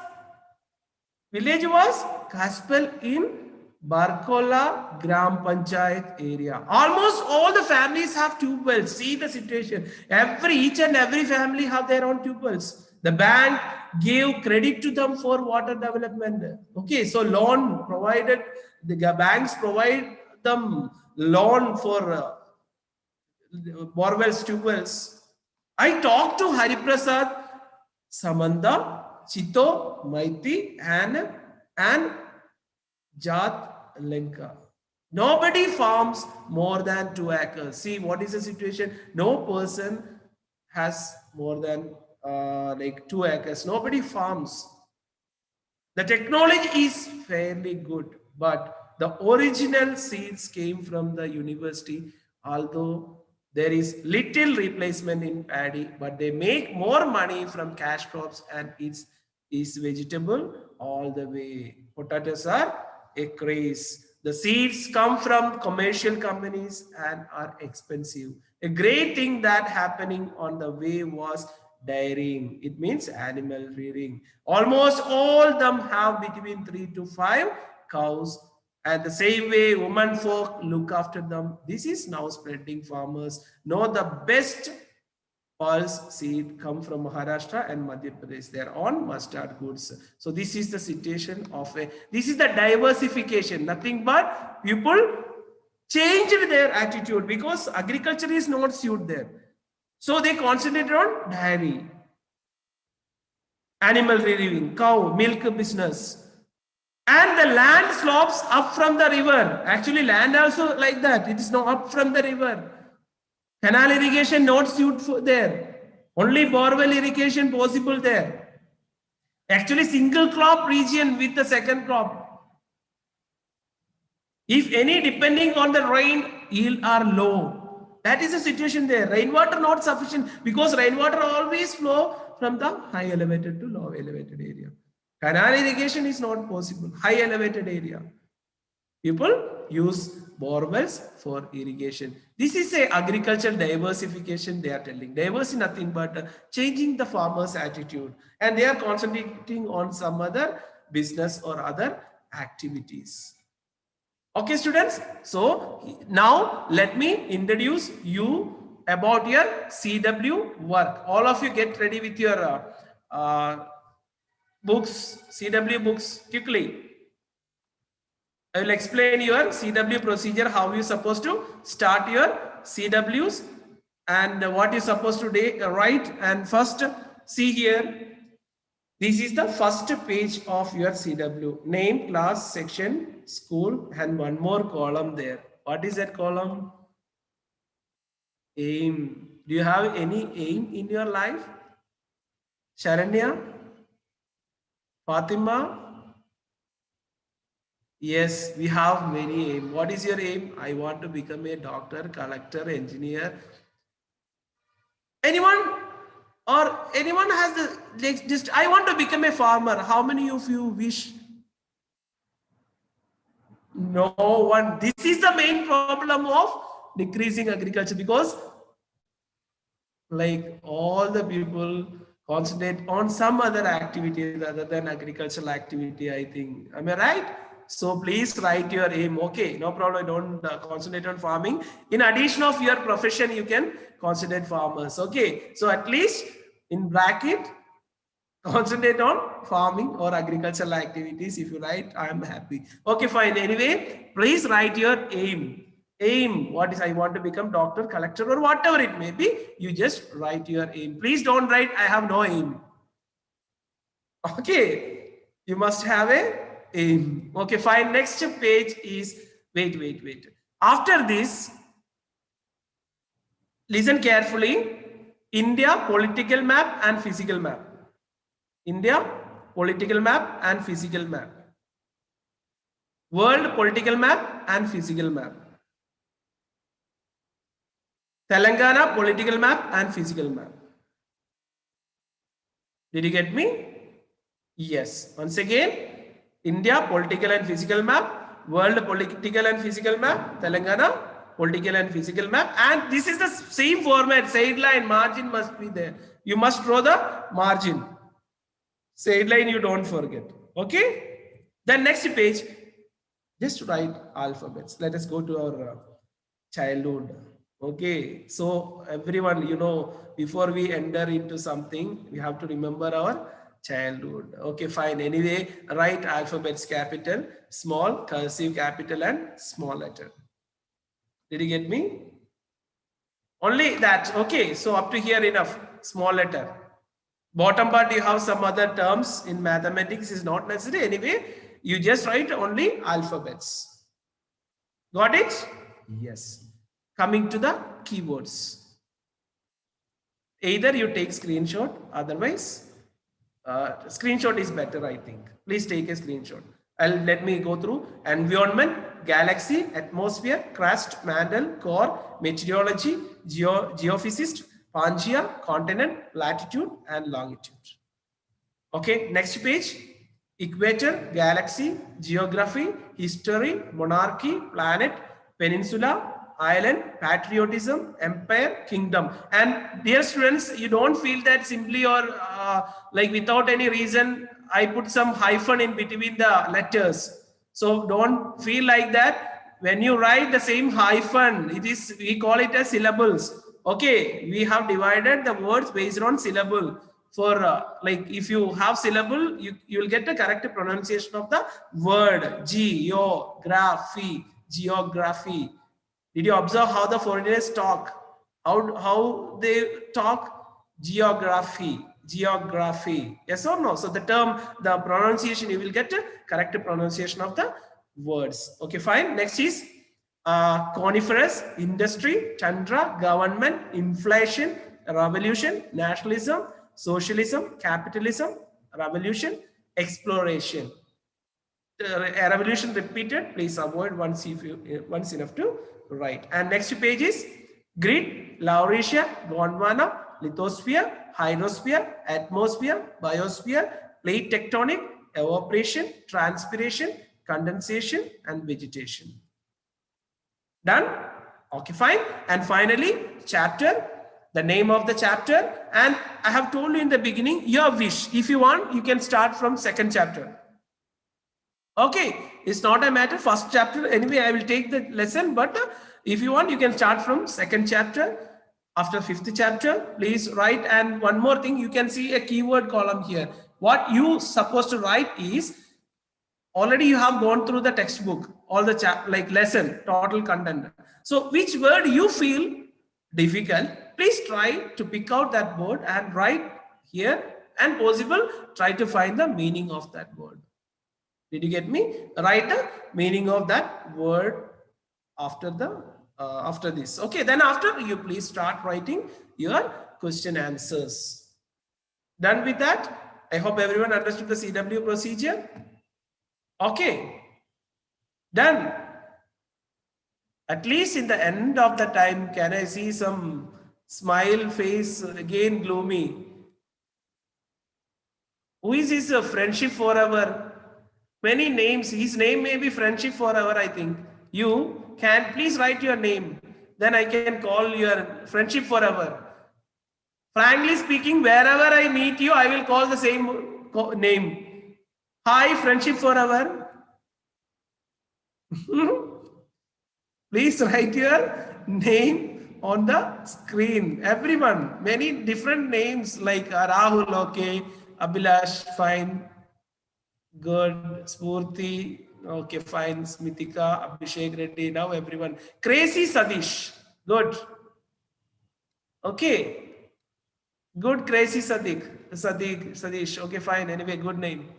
Kaspel in Barkola Gram Panchayat area. Almost all the families have tube wells. See the situation. Each and every family have their own tube wells. The bank gave credit to them for water development. Okay, so loan provided, the banks provide them loan for borewells, tube wells. I talked to Hariprasad, Samantha, Chito, Maiti, and Jat Lenka. Nobody farms more than 2 acres. See what is the situation? No person has more than like 2 acres. Nobody farms. The technology is fairly good, but the original seeds came from the university, although there is little replacement in paddy, but they make more money from cash crops and it's vegetable all the way. Potatoes are a craze. The seeds come from commercial companies and are expensive. A great thing that happening on the way was dairying. It means animal rearing. Almost all them have between 3 to 5 cows. And the same way women folk look after them. This is now spreading. Farmers know the best pulse seed come from Maharashtra and Madhya Pradesh. They are on mustard goods. So this is the situation of this is the diversification. Nothing but people changed their attitude because agriculture is not suited there. So they concentrated on dairy, animal rearing, cow, milk business. And the land slopes up from the river. Actually, land also like that. It is not up from the river. Canal irrigation not suited for there. Only borewell irrigation possible there. Actually, single crop region with the second crop. If any, depending on the rain, yield are low. That is the situation there. Rainwater not sufficient because rainwater always flow from the high elevated to low elevated area. Canal irrigation is not possible. High elevated area. People use borewells for irrigation. This is a agricultural diversification they are telling. Diversity nothing but changing the farmer's attitude. And they are concentrating on some other business or other activities. Okay, students. So now let me introduce you about your CW work. All of you get ready with your books, CW books quickly. I will explain your CW procedure, how you're supposed to start your CWs and what you're supposed to write. And first, see here, this is the first page of your CW. Name, class, section, school, and one more column there. What is that column? Aim. Do you have any aim in your life? Sharanya? Fatima? Yes, we have many aims. What is your aim? I want to become a doctor, collector, engineer. Anyone? Or anyone has the just I want to become a farmer. How many of you wish? No one. This is the main problem of decreasing agriculture because like all the people concentrate on some other activity rather than agricultural activity, I think. Am I right? So please write your aim. Okay, no problem. Don't concentrate on farming. In addition of your profession, you can concentrate farmers. Okay, so at least in bracket, concentrate on farming or agricultural activities. If you write, I am happy. Okay, fine. Anyway, please write your aim. Aim. What is I want to become doctor, collector, or whatever it may be. You just write your aim. Please don't write I have no aim. Okay, you must have a aim. Okay, fine. Next page is wait. After this, listen carefully. India political map and physical map. India political map and physical map. World political map and physical map. Telangana political map and physical map. Did you get me? Yes. Once again, India political and physical map, world political and physical map, Telangana political and physical map, and this is the same format. Side line, margin must be there. You must draw the margin. Side line you don't forget. Okay. Then next page, just write alphabets. Let us go to our childhood. Okay. So everyone, you know, before we enter into something, we have to remember our childhood. Okay, fine. Anyway, write alphabets capital, small, cursive capital, and small letter. Did you get me? Only that. Okay, so up to here enough. Small letter. Bottom part you have some other terms in mathematics is not necessary. Anyway, you just write only alphabets. Got it? Yes. Coming to the keywords. Either you take screenshot, otherwise screenshot is better, I think. Please take a screenshot. Let me go through environment, galaxy, atmosphere, crust, mantle, core, meteorology, geophysicist, Pangea, continent, latitude, and longitude. Okay, next page. Equator, galaxy, geography, history, monarchy, planet, peninsula, island, patriotism, empire, kingdom. And dear students, you don't feel that simply or like without any reason I put some hyphen in between the letters. So don't feel like that. When you write the same hyphen, it is, we call it as syllables. Okay, we have divided the words based on syllable. For like if you have syllable, you will get the correct pronunciation of the word. Geography, geography. Did you observe how the foreigners talk? How they talk? Geography, geography. Yes or no? So the term, the pronunciation, you will get the correct pronunciation of the words. Okay, fine. Next is coniferous, industry, tundra, government, inflation, revolution, nationalism, socialism, capitalism, revolution, exploration. A revolution repeated, please avoid once enough to write. And next page is grid, Laurasia, Gondwana, lithosphere, hydrosphere, atmosphere, biosphere, plate tectonic, evaporation, transpiration, condensation, and vegetation. Done? Okay, fine. And finally, chapter, the name of the chapter. And I have told you in the beginning, your wish. If you want, you can start from second chapter. Okay, it's not a matter, first chapter. Anyway, I will take the lesson, but if you want, you can start from second chapter. After fifth chapter, please write. And one more thing, you can see a keyword column here. What you supposed to write is, already you have gone through the textbook, all the like lesson, total content. So which word you feel difficult, please try to pick out that word and write here, and possible, try to find the meaning of that word. Did you get me? Write the meaning of that word after the after this. Okay, then after you please start writing your question answers. Done with that? I hope everyone understood the CW procedure. Okay, done. At least in the end of the time, can I see some smile face again gloomy? Who is his friendship forever? Many names. His name may be friendship forever, I think. You can please write your name. Then I can call your friendship forever. Frankly speaking, wherever I meet you, I will call the same name. Hi, friendship forever. Please write your name on the screen. Everyone, many different names like Rahul, okay, Abhilash, fine. Good. Spurti, okay, fine. Smithika, Abhishek Reddy, now everyone. Crazy Sadish, good. Okay, good. Crazy Sadish, okay, fine. Anyway, good name.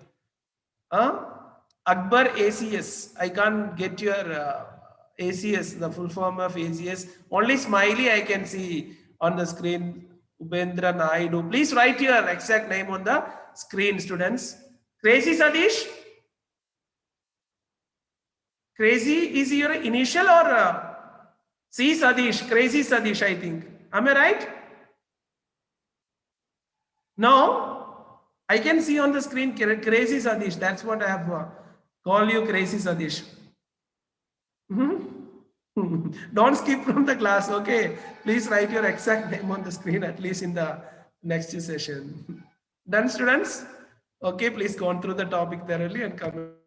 Akbar ACS, I can't get your ACS, the full form of ACS. Only smiley I can see on the screen. Ubendra Naidu. Please write your exact name on the screen, students. Crazy Sadish? Crazy is your initial or C Sadish? Crazy Sadish, I think. Am I right? No? I can see on the screen Crazy Sadish. That's what I have called you, Crazy Sadish. Don't skip from the class, okay? Please write your exact name on the screen, at least in the next session. Done, students? Okay, please go on through the topic thoroughly and come.